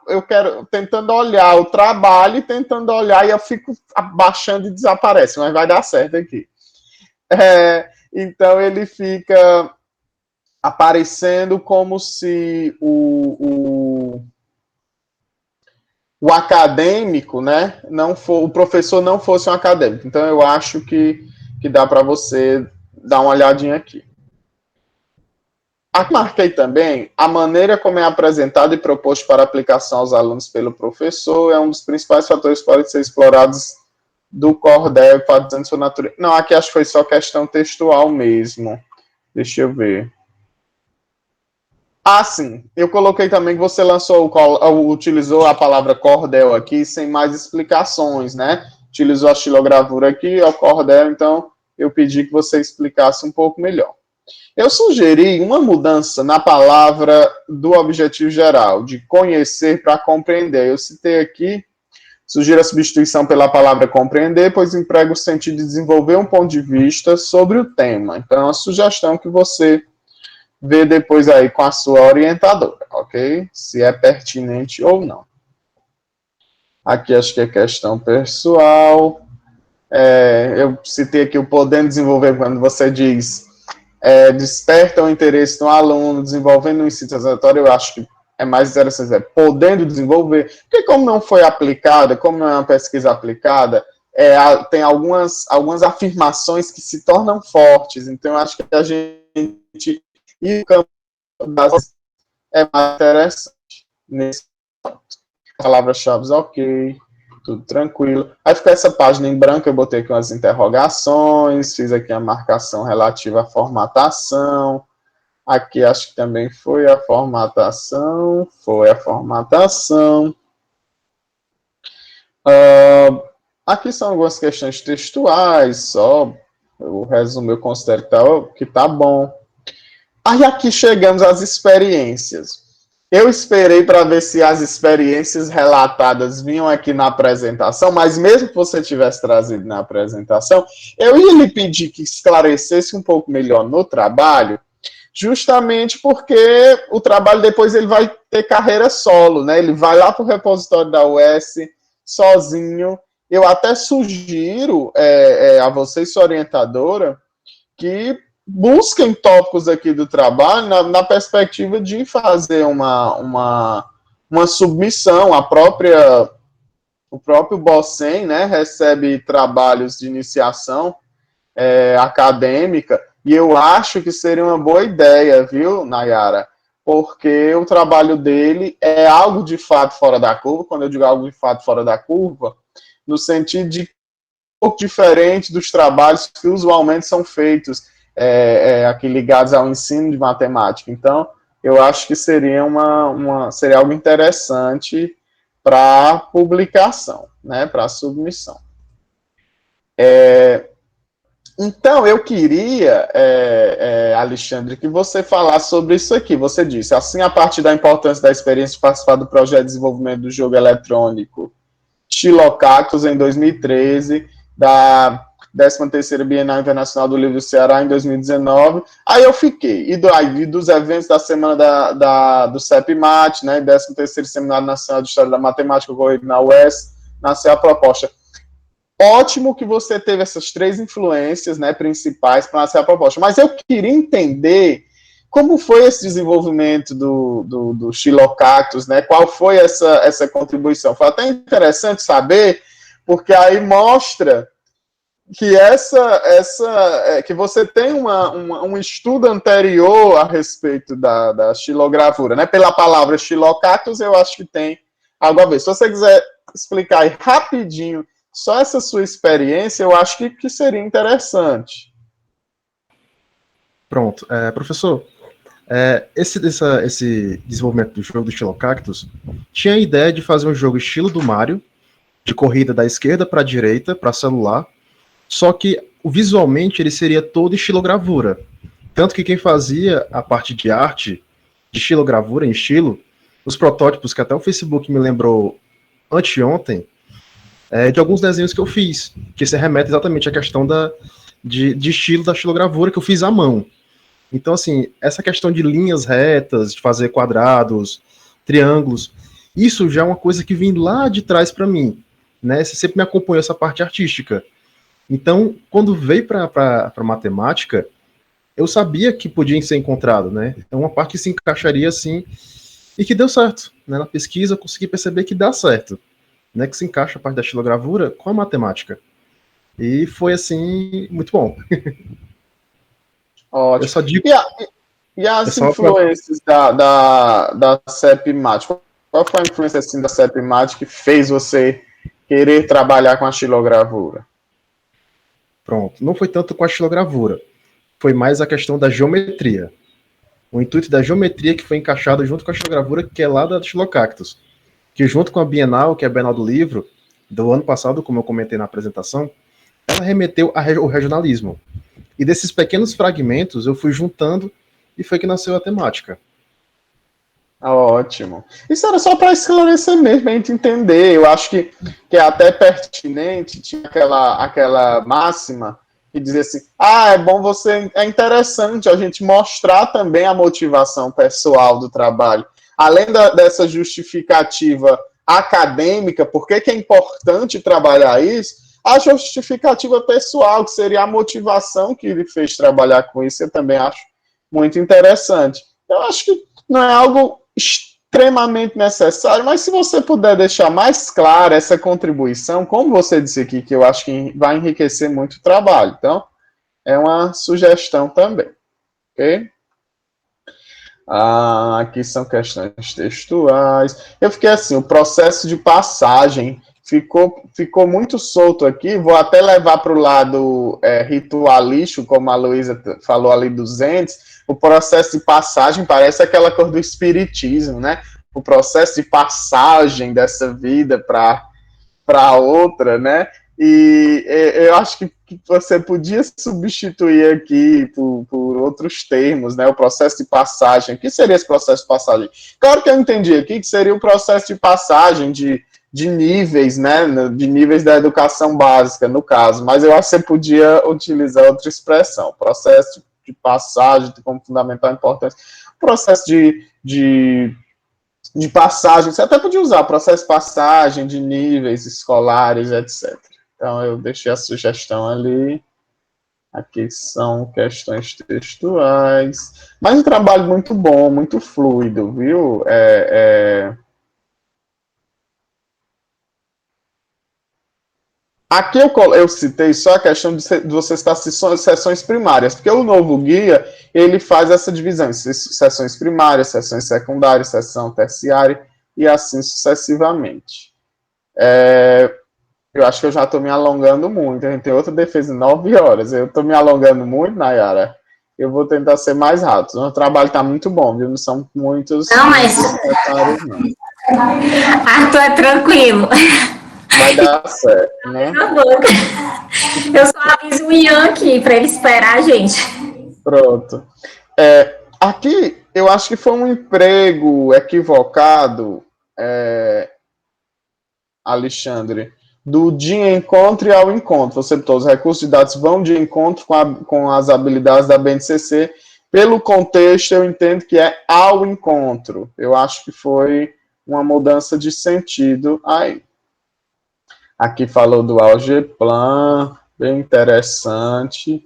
tentando olhar o trabalho e tentando olhar, e eu fico baixando e desaparece, mas vai dar certo aqui. Então, ele fica aparecendo como se o acadêmico, né, o professor não fosse um acadêmico. Então, eu acho que dá para você dar uma olhadinha aqui. Aqui marquei também a maneira como é apresentado e proposto para aplicação aos alunos pelo professor é um dos principais fatores que podem ser explorados do cordel, enfatizando sua natureza. Não, aqui acho que foi só questão textual mesmo. Deixa eu ver. Ah, sim. Eu coloquei também que você utilizou a palavra cordel aqui sem mais explicações, né? Utilizou a xilogravura aqui, o cordel, então eu pedi que você explicasse um pouco melhor. Eu sugeri uma mudança na palavra do objetivo geral, de conhecer para compreender. Eu citei aqui, sugiro a substituição pela palavra compreender, pois emprega o sentido de desenvolver um ponto de vista sobre o tema. Então, é uma sugestão que você vê depois aí com a sua orientadora, ok? Se é pertinente ou não. Aqui acho que é questão pessoal. Eu citei aqui o podendo desenvolver, quando você diz desperta o interesse no aluno, desenvolvendo um ensino transitório, eu acho que é mais interessante, podendo desenvolver, porque como não foi aplicada, como não é uma pesquisa aplicada, tem algumas afirmações que se tornam fortes, então eu acho que a gente ir no campo das é mais interessante nesse ponto. Palavras-chave, ok, tudo tranquilo. Aí fica essa página em branco, eu botei aqui umas interrogações, fiz aqui a marcação relativa à formatação. Aqui acho que também foi a formatação. Aqui são algumas questões textuais, só o resumo eu considero que tá bom. Aí aqui chegamos às experiências. Eu esperei para ver se as experiências relatadas vinham aqui na apresentação, mas mesmo que você tivesse trazido na apresentação, eu ia lhe pedir que esclarecesse um pouco melhor no trabalho, justamente porque o trabalho depois ele vai ter carreira solo, né? Ele vai lá para o repositório da US sozinho. Eu até sugiro a você e sua orientadora que busquem tópicos aqui do trabalho na perspectiva de fazer uma submissão. O próprio Bossen, né, recebe trabalhos de iniciação acadêmica, e eu acho que seria uma boa ideia, viu, Nayara? Porque o trabalho dele é algo de fato fora da curva. Quando eu digo algo de fato fora da curva, no sentido de um pouco diferente dos trabalhos que usualmente são feitos aqui ligados ao ensino de matemática. Então, eu acho que seria seria algo interessante para publicação, né, para submissão. Então, eu queria, Alexandre, que você falasse sobre isso aqui. Você disse, assim, a partir da importância da experiência de participar do projeto de desenvolvimento do jogo eletrônico Xilocactus em 2013, da 13ª Bienal Internacional do Livro do Ceará em 2019. Aí eu fiquei. E dos eventos da semana do CEPMAT, né, 13º Seminário Nacional de História da Matemática, ocorrido na UES, nasceu a proposta. Ótimo que você teve essas 3 influências, né, principais para nascer a proposta. Mas eu queria entender como foi esse desenvolvimento do Xilocactus, né? Qual foi essa contribuição? Foi até interessante saber, porque aí mostra que que você tem um estudo anterior a respeito da xilogravura, né? Pela palavra Xilocactus, eu acho que tem algo a ver. Se você quiser explicar aí rapidinho só essa sua experiência, eu acho que seria interessante. Pronto. Professor, esse desenvolvimento do jogo do Xilocactus tinha a ideia de fazer um jogo estilo do Mario, de corrida da esquerda para a direita, para celular, só que visualmente ele seria todo estilogravura. Tanto que quem fazia a parte de arte, de estilogravura em estilo, os protótipos que até o Facebook me lembrou anteontem, de alguns desenhos que eu fiz, que se remete exatamente à questão de estilo da estilogravura que eu fiz à mão. Então, assim, essa questão de linhas retas, de fazer quadrados, triângulos, isso já é uma coisa que vem lá de trás para mim, né? Você sempre me acompanhou essa parte artística. Então, quando veio para matemática, eu sabia que podia ser encontrado, né? É uma parte que se encaixaria assim, e que deu certo, né? Na pesquisa eu consegui perceber que dá certo, né? Que se encaixa a parte da estilogravura com a matemática. E foi, assim, muito bom. Ótimo. Eu só digo... E as influências da CEPMAT? Qual foi a influência assim, da CEPMAT que fez você querer trabalhar com a xilogravura? Pronto. Não foi tanto com a xilogravura. Foi mais a questão da geometria. O intuito da geometria que foi encaixado junto com a xilogravura, que é lá da Xilocactus. Que junto com a Bienal, que é a Bienal do Livro, do ano passado, como eu comentei na apresentação, ela remeteu ao regionalismo. E desses pequenos fragmentos eu fui juntando e foi que nasceu a temática. Ótimo. Isso era só para esclarecer mesmo, a gente entender. Eu acho que é até pertinente, tinha aquela máxima que dizia assim, é bom você... É interessante a gente mostrar também a motivação pessoal do trabalho. Além dessa justificativa acadêmica, por que é importante trabalhar isso, a justificativa pessoal, que seria a motivação que ele fez trabalhar com isso, eu também acho muito interessante. Eu acho que não é algo extremamente necessário, mas se você puder deixar mais clara essa contribuição, como você disse aqui, que eu acho que vai enriquecer muito o trabalho. Então, é uma sugestão também. Ok? Aqui são questões textuais. Eu fiquei assim, o processo de passagem ficou muito solto aqui. Vou até levar para o lado ritualístico, como a Luísa falou ali dos entes. O processo de passagem parece aquela coisa do espiritismo, né? O processo de passagem dessa vida para outra, né? E eu acho que você podia substituir aqui por outros termos, né? O processo de passagem. O que seria esse processo de passagem? Claro que eu entendi aqui que seria o processo de passagem de níveis, né? De níveis da educação básica, no caso. Mas eu acho que você podia utilizar outra expressão. Processo de passagem como fundamental importância. Processo de passagem. Você até podia usar processo de passagem de níveis escolares, etc. Então, eu deixei a sugestão ali. Aqui são questões textuais. Mas um trabalho muito bom, muito fluido, viu? Aqui eu citei só a questão de você citar sessões primárias, porque o novo guia, ele faz essa divisão em sessões primárias, sessões secundárias, sessão terciária, e assim sucessivamente. Eu acho que eu já estou me alongando muito. A gente tem outra defesa em 9 horas. Eu estou me alongando muito, Nayara. Eu vou tentar ser mais rápido. O trabalho está muito bom, viu? Não são muitos. Não, mas. Não. Arthur é tranquilo. Vai dar certo, né? Eu só aviso o Ian aqui para ele esperar a gente. Pronto. Aqui, eu acho que foi um emprego equivocado, Alexandre, do de encontro e ao encontro. Você botou os recursos didáticos vão de encontro com as habilidades da BNCC. Pelo contexto, eu entendo que é ao encontro. Eu acho que foi uma mudança de sentido aí. Aqui falou do Algeplan, bem interessante.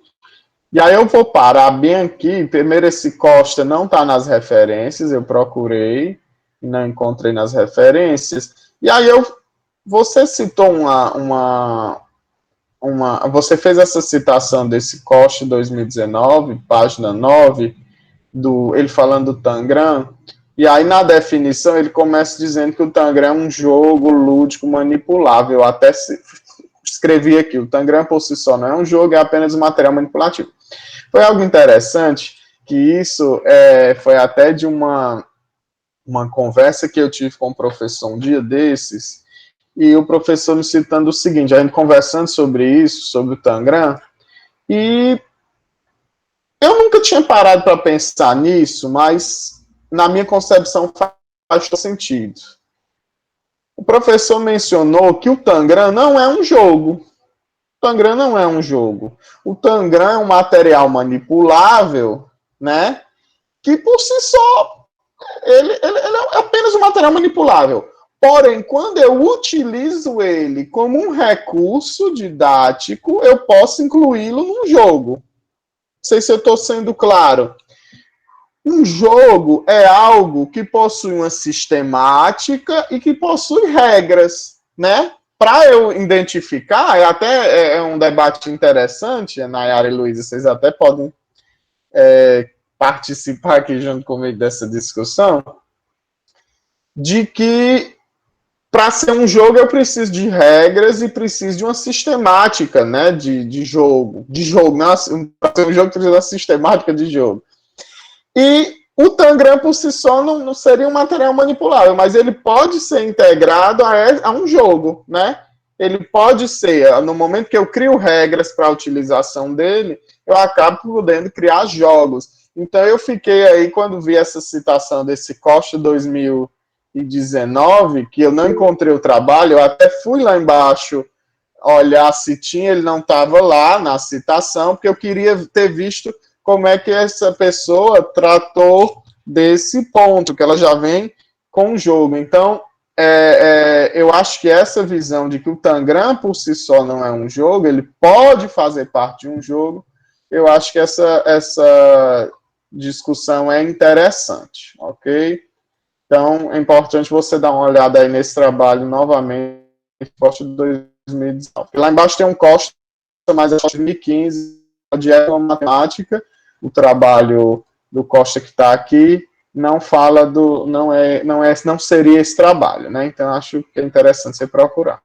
E aí eu vou parar bem aqui. Primeiro, esse Costa não está nas referências, eu procurei, não encontrei nas referências. E aí você citou você fez essa citação desse Costa 2019, página 9, ele falando do Tangram, e aí na definição ele começa dizendo que o Tangram é um jogo lúdico manipulável. Eu até escrevi aqui, o Tangram por si só não é um jogo, é apenas um material manipulativo. Foi algo interessante, que isso foi até de uma conversa que eu tive com um professor um dia desses, e o professor me citando o seguinte, a gente conversando sobre isso, sobre o Tangram, e eu nunca tinha parado para pensar nisso, mas na minha concepção faz todo sentido. O professor mencionou que o Tangram não é um jogo. O Tangram não é um jogo. O Tangram é um material manipulável, né? Que por si só ele é apenas um material manipulável. Porém, quando eu utilizo ele como um recurso didático, eu posso incluí-lo num jogo. Não sei se eu estou sendo claro. Um jogo é algo que possui uma sistemática e que possui regras, né? Para eu identificar, até é um debate interessante, Nayara e Luísa, vocês até podem participar aqui junto comigo dessa discussão, de que para ser um jogo eu preciso de regras e preciso de uma sistemática, né, de jogo. Para ser um jogo eu preciso da sistemática de jogo. E o Tangram por si só não seria um material manipulável, mas ele pode ser integrado a um jogo, né? Ele pode ser, no momento que eu crio regras para a utilização dele, eu acabo podendo criar jogos. Então eu fiquei aí, quando vi essa citação desse Costa 2019, que eu não encontrei o trabalho, eu até fui lá embaixo olhar se tinha, ele não estava lá na citação, porque eu queria ter visto como é que essa pessoa tratou desse ponto, que ela já vem com o jogo. Então, eu acho que essa visão de que o Tangram por si só não é um jogo, ele pode fazer parte de um jogo, eu acho que essa discussão é interessante, ok? Então, é importante você dar uma olhada aí nesse trabalho novamente, Costa de 2019. Lá embaixo tem um Costa, mas é de 2015, de matemática, o trabalho do Costa que está aqui não fala não seria esse trabalho, né? Então acho que é interessante você procurar.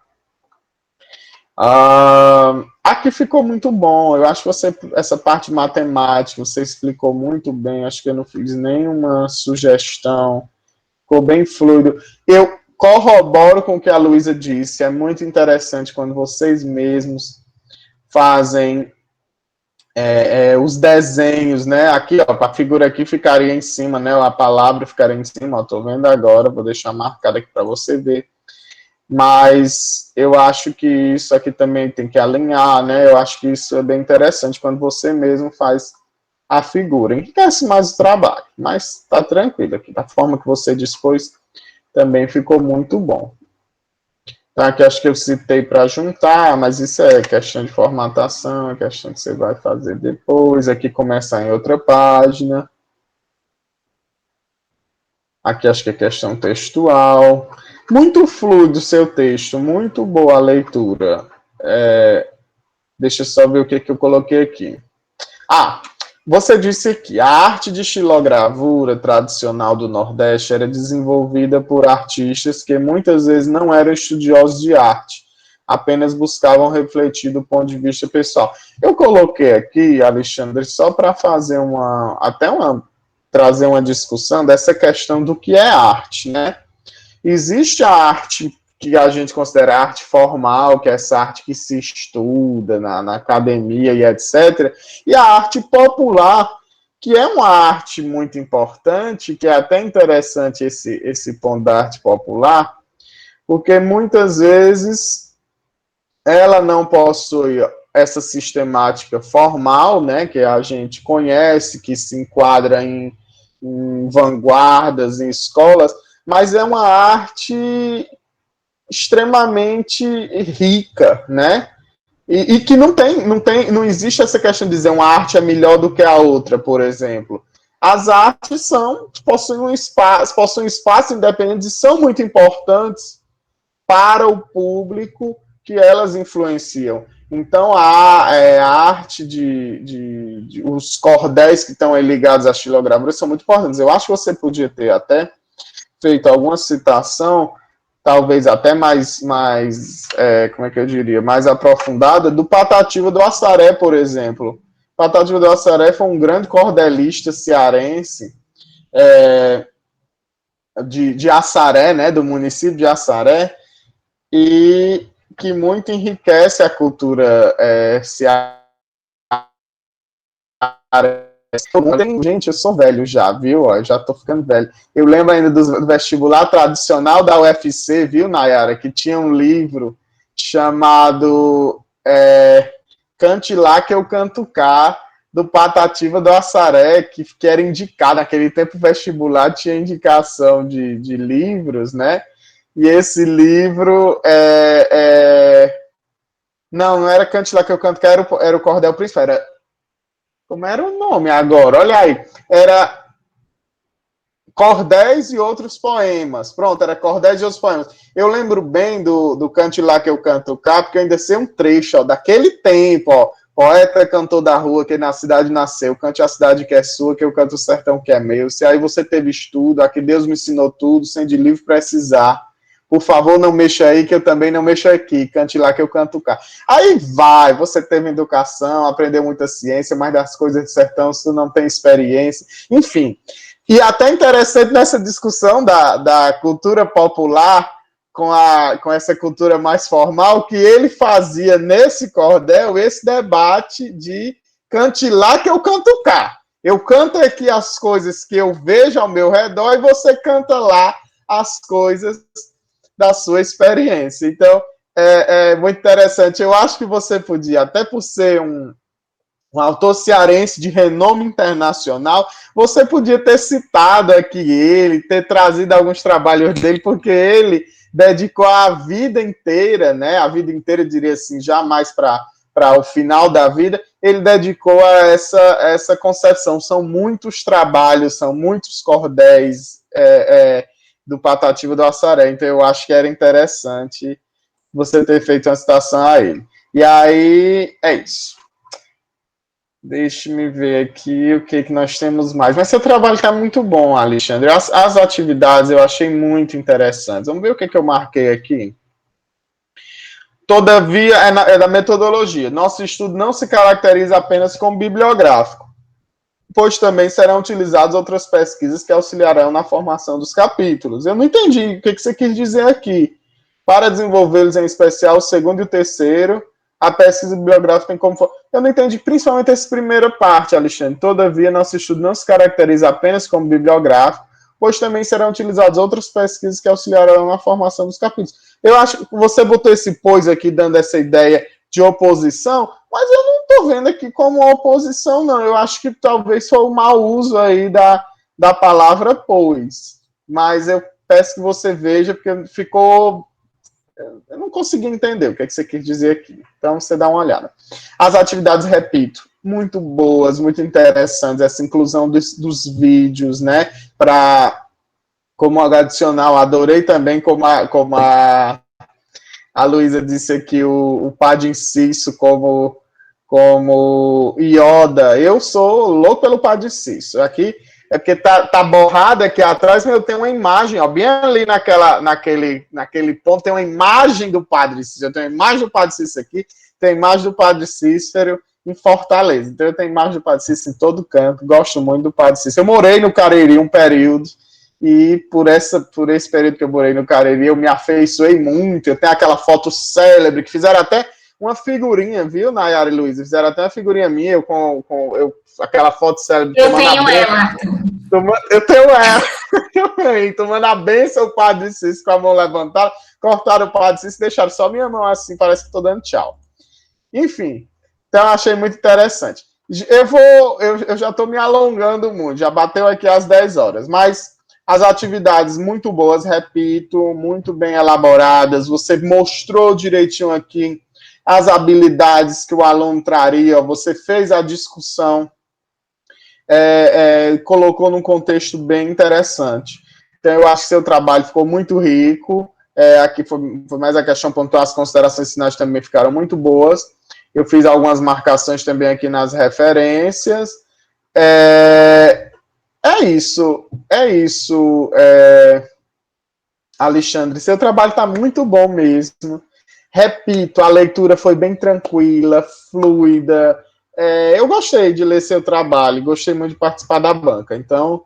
Aqui ficou muito bom. Eu acho que essa parte matemática você explicou muito bem. Acho que eu não fiz nenhuma sugestão. Ficou bem fluido. Eu corroboro com o que a Luísa disse. É muito interessante quando vocês mesmos fazem os desenhos, né? Aqui, ó, a figura aqui ficaria em cima, né? A palavra ficaria em cima, ó, tô vendo agora, vou deixar marcado aqui para você ver. Mas eu acho que isso aqui também tem que alinhar, né? Eu acho que isso é bem interessante quando você mesmo faz a figura. Enriquece mais o trabalho, mas tá tranquilo aqui. Da forma que você dispôs, também ficou muito bom. Tá, que acho que eu citei para juntar, mas isso é questão de formatação, é questão que você vai fazer depois. Aqui começar em outra página. Aqui acho que é questão textual. Muito fluido o seu texto, muito boa a leitura. Deixa eu só ver o que eu coloquei aqui. Você disse aqui, a arte de xilogravura tradicional do Nordeste era desenvolvida por artistas que muitas vezes não eram estudiosos de arte, apenas buscavam refletir do ponto de vista pessoal. Eu coloquei aqui, Alexandre, só para fazer trazer uma discussão dessa questão do que é arte, né? Existe a arte que a gente considera arte formal, que é essa arte que se estuda na academia e etc. E a arte popular, que é uma arte muito importante, que é até interessante esse ponto da arte popular, porque muitas vezes ela não possui essa sistemática formal, né, que a gente conhece, que se enquadra em vanguardas, em escolas, mas é uma arte extremamente rica, né? E que não existe essa questão de dizer uma arte é melhor do que a outra, por exemplo. As artes possuem espaço independente e são muito importantes para o público que elas influenciam. Então, a arte os cordéis que estão aí ligados à xilogravura são muito importantes. Eu acho que você podia ter até feito alguma citação, talvez até mais como é que eu diria, mais aprofundada, do Patativa do Assaré, por exemplo. Patativa do Assaré foi um grande cordelista cearense, de Assaré, né, do município de Assaré, e que muito enriquece a cultura cearense. Gente, eu sou velho já, viu? Eu já tô ficando velho. Eu lembro ainda do vestibular tradicional da UFC, viu, Nayara? Que tinha um livro chamado Cante Lá Que Eu Canto Cá, do Patativa do Assaré, que era indicado. Naquele tempo, o vestibular tinha indicação de livros, né? E esse livro não era Cante Lá Que Eu Canto Cá, era o Cordel Principal, como era o nome agora? Olha aí. Era Cordéis e Outros Poemas. Pronto, era Cordéis e Outros Poemas. Eu lembro bem do Cante Lá Que Eu Canto Cá, porque eu ainda sei um trecho, ó, daquele tempo, ó. Poeta, cantor da rua, que na cidade nasceu. Cante a cidade que é sua, que eu canto o sertão que é meu. Se aí você teve estudo, aqui Deus me ensinou tudo, sem de livro precisar. Por favor, não mexa aí, que eu também não mexo aqui. Cante lá que eu canto cá. Aí vai, você teve educação, aprendeu muita ciência, mas das coisas do sertão você não tem experiência. Enfim. E até interessante nessa discussão da cultura popular com essa cultura mais formal, que ele fazia nesse cordel esse debate de cante lá que eu canto cá. Eu canto aqui as coisas que eu vejo ao meu redor e você canta lá as coisas da sua experiência. Então, é muito interessante. Eu acho que você podia, até por ser um autor cearense de renome internacional, você podia ter citado aqui ele, ter trazido alguns trabalhos dele, porque ele dedicou a vida inteira, né? A vida inteira, eu diria assim, jamais para o final da vida, ele dedicou a essa concepção. São muitos trabalhos, são muitos cordéis do Patativa do Assaré, então eu acho que era interessante você ter feito uma citação a ele. E aí, é isso. Deixe-me ver aqui o que nós temos mais. Mas seu trabalho está muito bom, Alexandre. As atividades eu achei muito interessantes. Vamos ver o que eu marquei aqui. Todavia, é da metodologia. Nosso estudo não se caracteriza apenas como bibliográfico, pois também serão utilizadas outras pesquisas que auxiliarão na formação dos capítulos. Eu não entendi o que você quis dizer aqui. Para desenvolvê-los, em especial o segundo e o terceiro, a pesquisa bibliográfica tem como... Eu não entendi principalmente essa primeira parte, Alexandre. Todavia, nosso estudo não se caracteriza apenas como bibliográfico, pois também serão utilizadas outras pesquisas que auxiliarão na formação dos capítulos. Eu acho que você botou esse pois aqui, dando essa ideia de oposição, mas eu não estou vendo aqui como oposição, não. Eu acho que talvez foi um mau uso aí da palavra pois. Mas eu peço que você veja, porque ficou... Eu não consegui entender o que você quis dizer aqui. Então, você dá uma olhada. As atividades, repito, muito boas, muito interessantes. Essa inclusão dos vídeos, né? Como adicional, adorei também como a Luísa disse aqui, o Padre Inciso como Ioda. Eu sou louco pelo Padre Inciso. Aqui é porque tá borrado aqui atrás, mas eu tenho uma imagem, ó, bem ali naquele ponto, tem uma imagem do Padre Cícero. Eu tenho a imagem do Padre Cícero aqui, tem a imagem do Padre Cícero em Fortaleza. Então eu tenho a imagem do Padre Cícero em todo canto, gosto muito do Padre Cícero. Eu morei no Cariri um período, e por esse período que eu morei no Cariri, eu me afeiçoei muito. Eu tenho aquela foto célebre, que fizeram até uma figurinha, viu, Nayara e Luísa? Fizeram até uma figurinha minha, eu aquela foto célebre. Eu tenho ela. Eu tenho ela. Tomando a benção, o Padre Cícero com a mão levantada, cortaram o Padre Cícero e deixaram só minha mão assim, parece que estou dando tchau. Enfim, então achei muito interessante. Eu já estou me alongando muito, já bateu aqui às 10 horas, mas as atividades muito boas, repito, muito bem elaboradas, você mostrou direitinho aqui as habilidades que o aluno traria, você fez a discussão, colocou num contexto bem interessante. Então, eu acho que seu trabalho ficou muito rico, aqui foi mais a questão pontual, as considerações finais também ficaram muito boas, eu fiz algumas marcações também aqui nas referências, é isso, Alexandre, seu trabalho está muito bom mesmo, repito, a leitura foi bem tranquila, fluida, eu gostei de ler seu trabalho, gostei muito de participar da banca, então,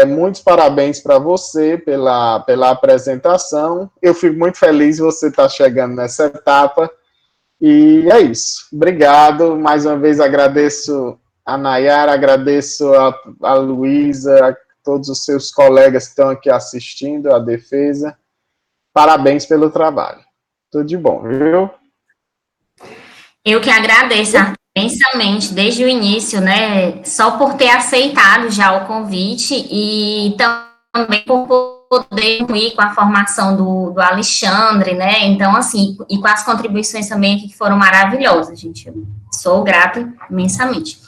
muitos parabéns para você pela apresentação, eu fico muito feliz de você estar chegando nessa etapa, e é isso, obrigado, mais uma vez agradeço a Nayara, agradeço a Luísa, a todos os seus colegas que estão aqui assistindo, a defesa, parabéns pelo trabalho, tudo de bom, viu? Eu que agradeço, Arthur, imensamente, desde o início, né, só por ter aceitado já o convite e também por poder ir com a formação do Alexandre, né, então, assim, e com as contribuições também aqui que foram maravilhosas, gente, eu sou grata imensamente.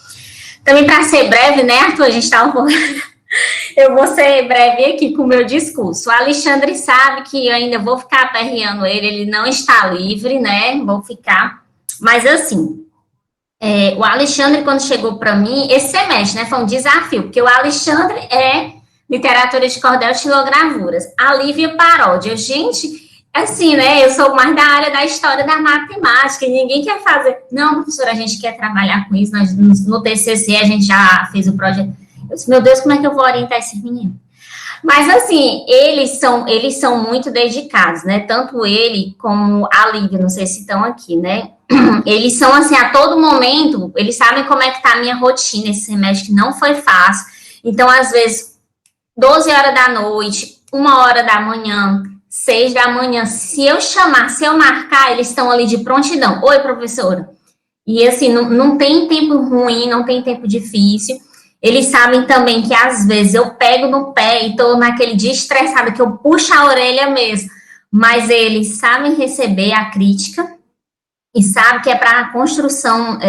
Também para ser breve, né, Arthur, a gente está um pouco... Eu vou ser breve aqui com o meu discurso. O Alexandre sabe que eu ainda vou ficar aperreando ele não está livre, né, vou ficar... Mas, assim, o Alexandre, quando chegou para mim, esse semestre, né, foi um desafio, porque o Alexandre é literatura de cordel e xilogravuras, a Lívia paródia. Gente, assim, né, eu sou mais da área da história da matemática, e ninguém quer fazer... Não, professora, a gente quer trabalhar com isso, nós, no TCC a gente já fez o projeto. Eu disse, meu Deus, como é que eu vou orientar esses meninos? Mas, assim, eles são muito dedicados, né? Tanto ele como a Lívia, não sei se estão aqui, né? Eles são, assim, a todo momento, eles sabem como é que tá a minha rotina esse semestre, que não foi fácil. Então, às vezes, 12 horas da noite, 1 hora da manhã, 6 da manhã, se eu marcar, eles estão ali de prontidão. Oi, professora. E, assim, não tem tempo ruim, não tem tempo difícil. Eles sabem também que, às vezes, eu pego no pé e tô naquele dia estressado, que eu puxo a orelha mesmo. Mas eles sabem receber a crítica e sabem que é para a construção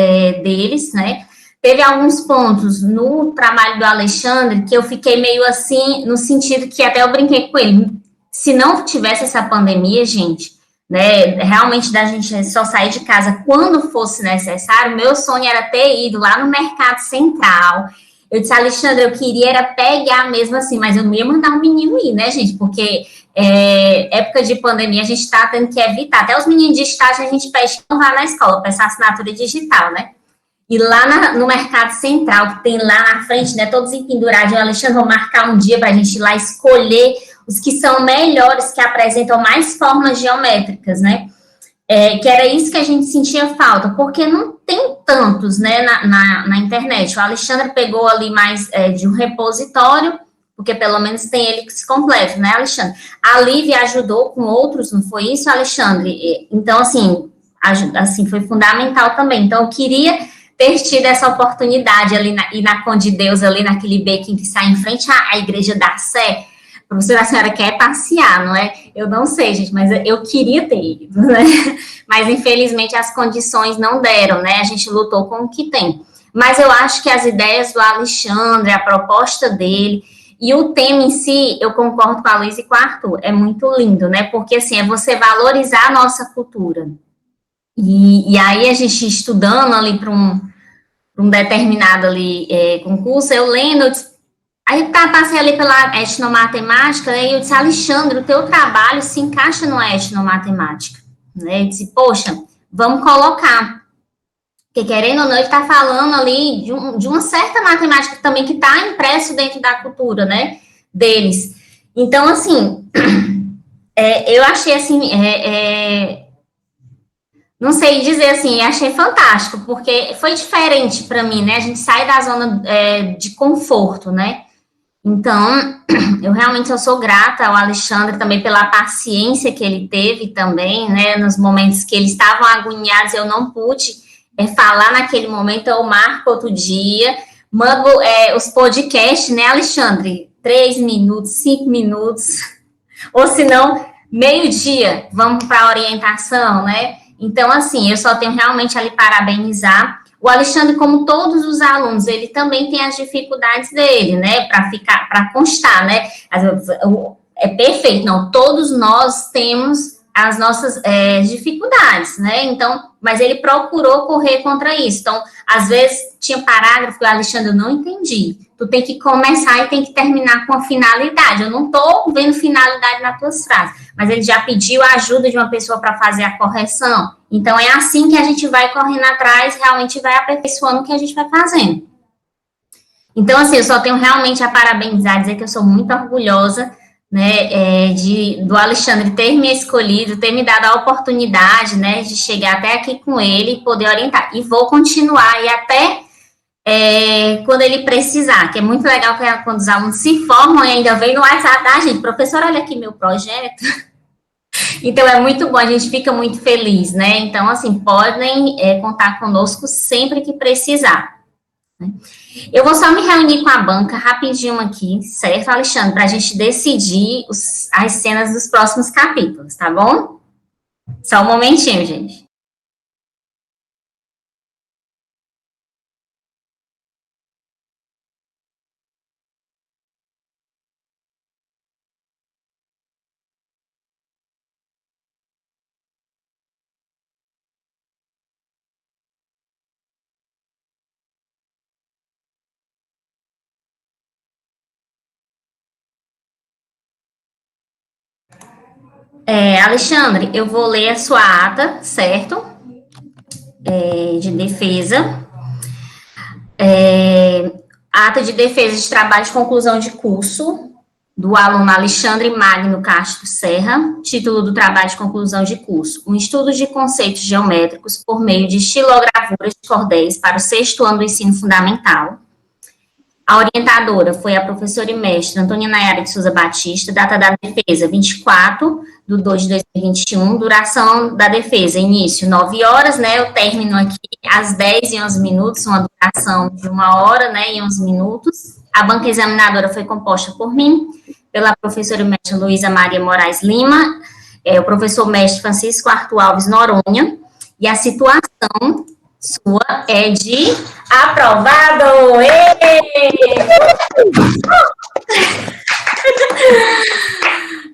deles, né? Teve alguns pontos no trabalho do Alexandre que eu fiquei meio assim, no sentido que até eu brinquei com ele. Se não tivesse essa pandemia, gente, né, realmente da gente só sair de casa quando fosse necessário, meu sonho era ter ido lá no Mercado Central. Eu disse, Alexandre, eu queria era pegar mesmo assim, mas eu não ia mandar um menino ir, né, gente? Porque época de pandemia a gente está tendo que evitar. Até os meninos de estágio a gente pede que não vá na escola, para essa assinatura digital, né? E lá no Mercado Central, que tem lá na frente, né, todos empenduradinhos, Alexandre, vou marcar um dia para a gente ir lá escolher os que são melhores, que apresentam mais formas geométricas, né? Que era isso que a gente sentia falta, porque não tem tantos, né, na internet. O Alexandre pegou ali mais de um repositório, porque pelo menos tem ele que se completa, né, Alexandre? A Lívia ajudou com outros, não foi isso, Alexandre? Então, assim, foi fundamental também. Então, eu queria ter tido essa oportunidade ali na Conde de Deus, ali naquele bequinho que sai em frente à Igreja da Sé. Professora, a senhora quer passear, não é? Eu não sei, gente, mas eu queria ter ido, né? Mas, infelizmente, as condições não deram, né? A gente lutou com o que tem. Mas eu acho que as ideias do Alexandre, a proposta dele e o tema em si, eu concordo com a Luísa e com o Arthur, é muito lindo, né? Porque, assim, é você valorizar a nossa cultura. E aí, a gente estudando ali para um determinado ali, concurso, eu lendo, eu disse, aí passei ali pela etnomatemática, né, e eu disse, Alexandre, o teu trabalho se encaixa numa etnomatemática, né, eu disse, poxa, vamos colocar, porque querendo ou não, ele está falando ali de uma certa matemática também que está impresso dentro da cultura, né, deles. Então, assim, eu achei assim, não sei dizer assim, achei fantástico, porque foi diferente para mim, né? A gente sai da zona de conforto, né? Então, eu sou grata ao Alexandre também pela paciência que ele teve também, né? Nos momentos que eles estavam agoniados, eu não pude falar naquele momento, eu marco outro dia, mando os podcasts, né, Alexandre? 3 minutos, 5 minutos, ou se não, meio-dia, vamos para a orientação, né? Então, assim, eu só tenho realmente ali parabenizar. O Alexandre, como todos os alunos, ele também tem as dificuldades dele, né? Para constar, né? É perfeito, não. Todos nós temos as nossas dificuldades, né? Então, mas ele procurou correr contra isso. Então, às vezes, tinha parágrafo que o Alexandre, eu não entendi. Tu tem que começar e tem que terminar com a finalidade. Eu não estou vendo finalidade nas tuas frases, mas ele já pediu a ajuda de uma pessoa para fazer a correção. Então, é assim que a gente vai correndo atrás, realmente vai aperfeiçoando o que a gente vai fazendo. Então, assim, eu só tenho realmente a parabenizar, dizer que eu sou muito orgulhosa, né, do Alexandre ter me escolhido, ter me dado a oportunidade, né, de chegar até aqui com ele e poder orientar. E vou continuar, e até quando ele precisar, que é muito legal quando os alunos se formam e ainda vem no WhatsApp, gente, professor, olha aqui meu projeto. Então, é muito bom, a gente fica muito feliz, né? Então, assim, podem contar conosco sempre que precisar. Né? Eu vou só me reunir com a banca rapidinho aqui, certo, Alexandre? Para a gente decidir as cenas dos próximos capítulos, tá bom? Só um momentinho, gente. Alexandre, eu vou ler a sua ata, certo? De defesa. Ata de defesa de trabalho de conclusão de curso do aluno Alexandre Magno Castro Serra, título do trabalho de conclusão de curso, um estudo de conceitos geométricos por meio de estilogravuras de cordéis para o 6º ano do ensino fundamental. A orientadora foi a professora e mestre Antônia Nayara de Souza Batista, data da defesa 24/2/2021, duração da defesa, início 9 horas, né, o término aqui às 10h11, uma duração de 1 hora, né, e 11 minutos. A banca examinadora foi composta por mim, pela professora e mestre Luísa Maria Moraes Lima, o professor mestre Francisco Arthur Alves Noronha, e a situação sua é de aprovado!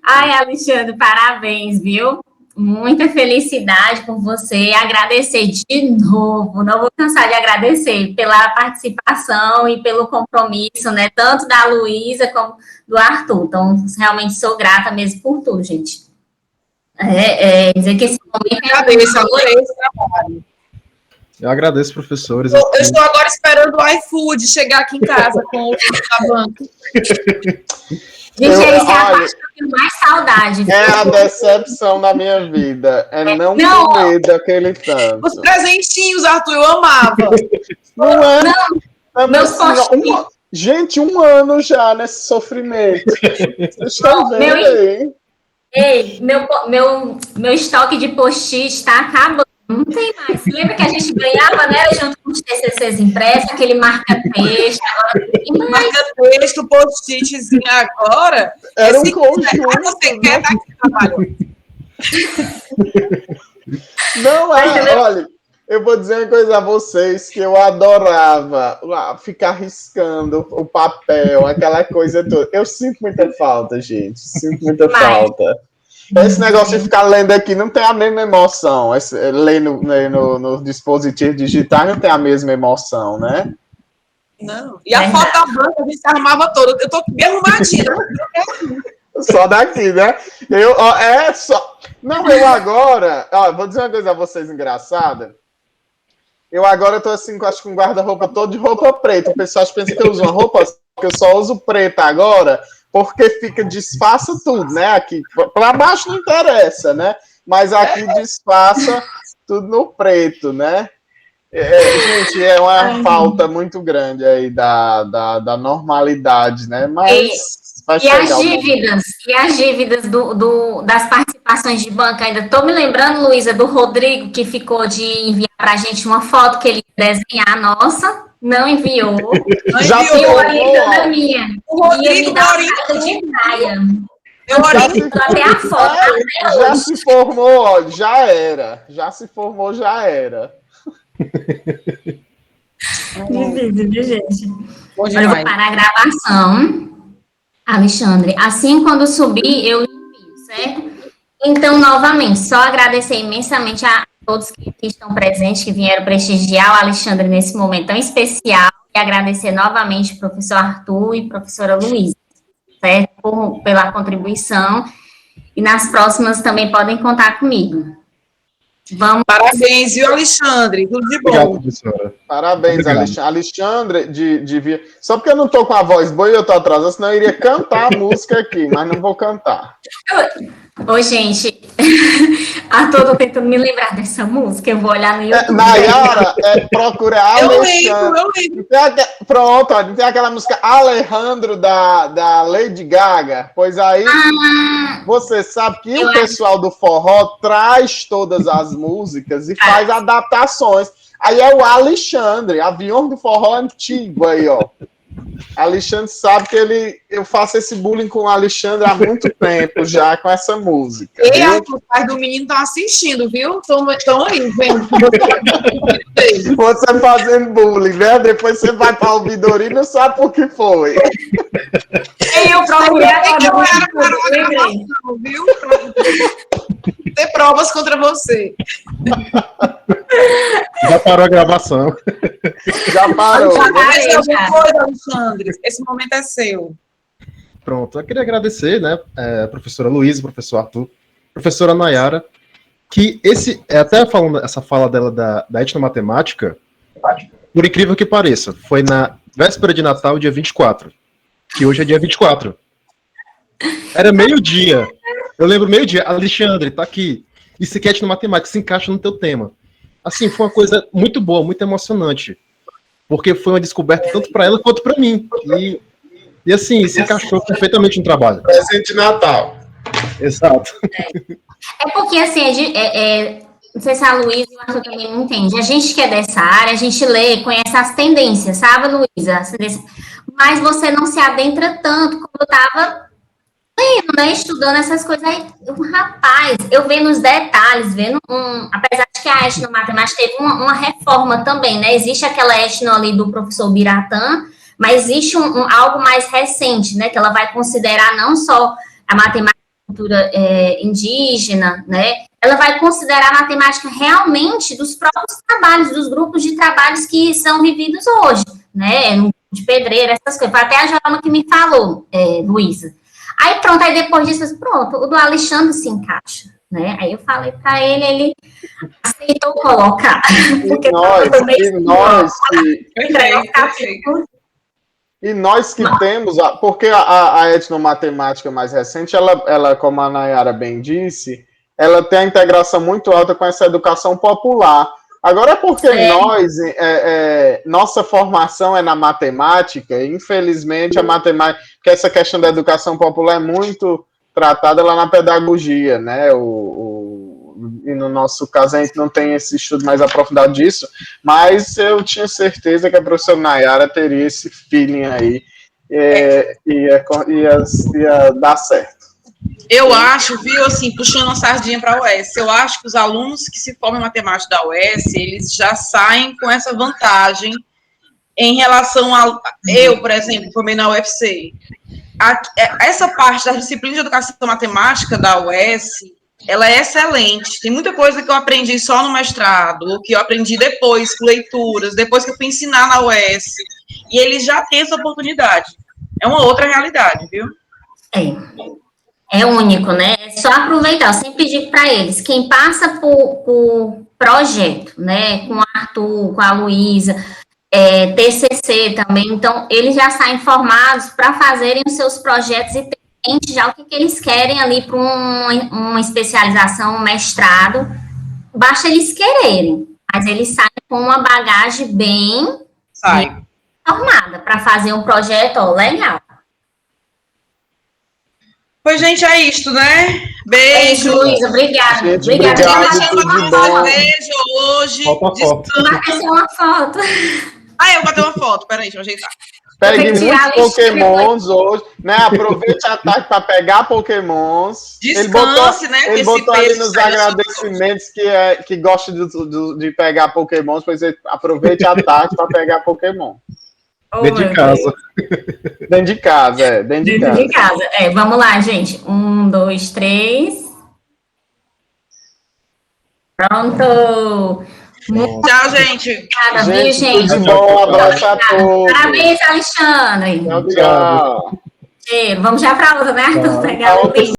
Ai, Alexandre, parabéns, viu? Muita felicidade por você. Agradecer de novo, não vou cansar de agradecer pela participação e pelo compromisso, né? Tanto da Luísa como do Arthur. Então, realmente sou grata mesmo por tudo, gente. Dizer que esse momento agradeço, adorei esse trabalho. Eu agradeço, professores. Eu estou agora esperando o iFood chegar aqui em casa com o da banca. Gente, essa é a parte que eu tenho mais saudade. É a decepção da minha vida. Não comer daquele tanto. Os presentinhos, Arthur, eu amava. Não é? Meus postinhos. Gente, 1 ano já nesse sofrimento. Vocês estão vendo aí? Ei, meu estoque de post-it está acabando. Não tem mais. Lembra que a gente ganhava, né, junto com os TCCs impressos, aquele marca-texto, agora tem mais. Marca-texto, post-itzinho agora. Era um conjunto. Você quer dar aqui trabalho. Não olha, eu vou dizer uma coisa a vocês, que eu adorava ficar riscando o papel, aquela coisa toda. Eu sinto muita falta, gente. Sinto muita falta. Esse negócio de ficar lendo aqui não tem a mesma emoção. Ler no dispositivo digital não tem a mesma emoção, né? Não. E a foto da banca, a gente se armava toda. Eu tô bem arrumadinha. Só daqui, né? Não, eu agora... vou dizer uma coisa a vocês engraçada. Eu agora tô assim, acho que com guarda-roupa todo de roupa preta. O pessoal pensa que eu uso uma roupa que eu só uso preta agora, porque disfarça tudo, né? Aqui para baixo não interessa, né? Mas aqui disfarça tudo no preto, né? Gente, é uma falta muito grande aí da normalidade, né? Mas vai chegar as dívidas das participações de banco, ainda estou me lembrando, Luísa, do Rodrigo, que ficou de enviar para a gente uma foto que ele ia desenhar, nossa, não enviou. Já se formou, o Rodrigo de praia. Até a foto, já se formou, ó, já era. Já se formou, já era. Difícil, viu, gente? Olha, eu vou parar a gravação. Alexandre, assim quando subir, eu envio, certo? Então, novamente, só agradecer imensamente a todos que estão presentes, que vieram prestigiar o Alexandre nesse momento tão especial, e agradecer novamente ao professor Arthur e professora Luísa, certo? Pela contribuição, e nas próximas também podem contar comigo. Vamos. Parabéns, viu, Alexandre? Tudo de bom. Obrigado, professora. Parabéns, Alexandre. Devia. Só porque eu não tô com a voz boa e eu tô atrasado, senão eu iria cantar a música aqui, mas não vou cantar. Ô, gente, Arthur, tô tentando me lembrar dessa música, eu vou olhar no YouTube. Nayara, procura Alexandre. Eu lembro. Pronto, ó, tem aquela música Alejandro da Lady Gaga. Pois aí, você sabe que o pessoal do forró traz todas as músicas e faz adaptações. Aí é o Alexandre, avião do forró antigo aí, ó. Alexandre sabe que eu faço esse bullying com o Alexandre há muito tempo já com essa música. E os pais do menino estão assistindo, viu? Estão aí vendo. Você fazendo bullying, né? Depois você vai para o ouvidoria e não sabe por que foi. Eu procurei viu? Ter provas contra você. Já parou a gravação. Já parou. Alexandre, esse momento é seu. Pronto, eu queria agradecer, né, professora Luísa, professor Arthur, professora Nayara, que até falando essa fala dela da etnomatemática, por incrível que pareça, foi na véspera de Natal, dia 24, que hoje é dia 24. Era meio-dia. Eu lembro meio-dia, Alexandre, tá aqui. Isso aqui é etnomatemática, se encaixa no teu tema. Assim, foi uma coisa muito boa, muito emocionante. Porque foi uma descoberta tanto para ela quanto para mim. E assim, se encaixou perfeitamente no trabalho. Presente de Natal. Exato. É porque, assim, não sei se a Luísa e o Arthur também não entendem. A gente que é dessa área, a gente lê, conhece as tendências, sabe, Luísa? Mas você não se adentra tanto como eu estava lendo, né, estudando essas coisas aí. Rapaz, eu vendo os detalhes, apesar de que a etnomatemática teve uma reforma também, né? Existe aquela etno ali do professor Biratã, mas existe algo mais recente, né? Que ela vai considerar não só a matemática da cultura indígena, né? Ela vai considerar a matemática realmente dos próprios trabalhos, dos grupos de trabalhos que são vividos hoje, né? No grupo de pedreiro, essas coisas. Foi até a Joana que me falou, Luísa. Aí pronto, aí depois disso, pronto, o do Alexandre se encaixa, né? Aí eu falei para ele aceitou colocar. E nós que temos, porque a etnomatemática mais recente, ela, como a Nayara bem disse, ela tem a integração muito alta com essa educação popular. Agora, porque nossa formação é na matemática, infelizmente a matemática, porque essa questão da educação popular é muito tratada lá na pedagogia, né? E no nosso caso a gente não tem esse estudo mais aprofundado disso, mas eu tinha certeza que a professora Nayara teria esse feeling aí, ia dar certo. Eu acho, viu, assim, puxando uma sardinha para a UES, eu acho que os alunos que se formam em matemática da UES, eles já saem com essa vantagem em relação a... Eu, por exemplo, formei na UFC. Essa parte da disciplina de educação matemática da UES, ela é excelente. Tem muita coisa que eu aprendi só no mestrado, ou que eu aprendi depois, com leituras, depois que eu fui ensinar na UES. E eles já têm essa oportunidade. É uma outra realidade, viu? É único, né? É só aproveitar. Eu sempre digo para eles, quem passa por projeto, né, com o Arthur, com a Luísa, TCC também, então eles já saem formados para fazerem os seus projetos e ter já o que eles querem ali para uma especialização, um mestrado, basta eles quererem, mas eles saem com uma bagagem bem formada para fazer um projeto legal. Pois, gente, é isto, né? Beijo. Luísa, obrigada. Gente, Obrigada. Beijo hoje. Marca uma foto. Eu botei uma foto. Peraí, deixa eu ajeitar. Pegue muitos pokémons hoje, né? Aproveite a tarde para pegar pokémons. Descanse, né? Ele botou ali nos agradecimentos que gosta de pegar pokémons, pois aproveite a tarde para pegar pokémon. Dentro de casa. Dentro de casa, dentro de casa. Vamos lá, gente. 1, 2, 3. Pronto. Tchau, gente. Obrigada, viu, gente? Tudo bom, um abraço a todos. Parabéns, Alexandre. Tchau. Cheiro. Vamos já para outra, né? Pegar o link.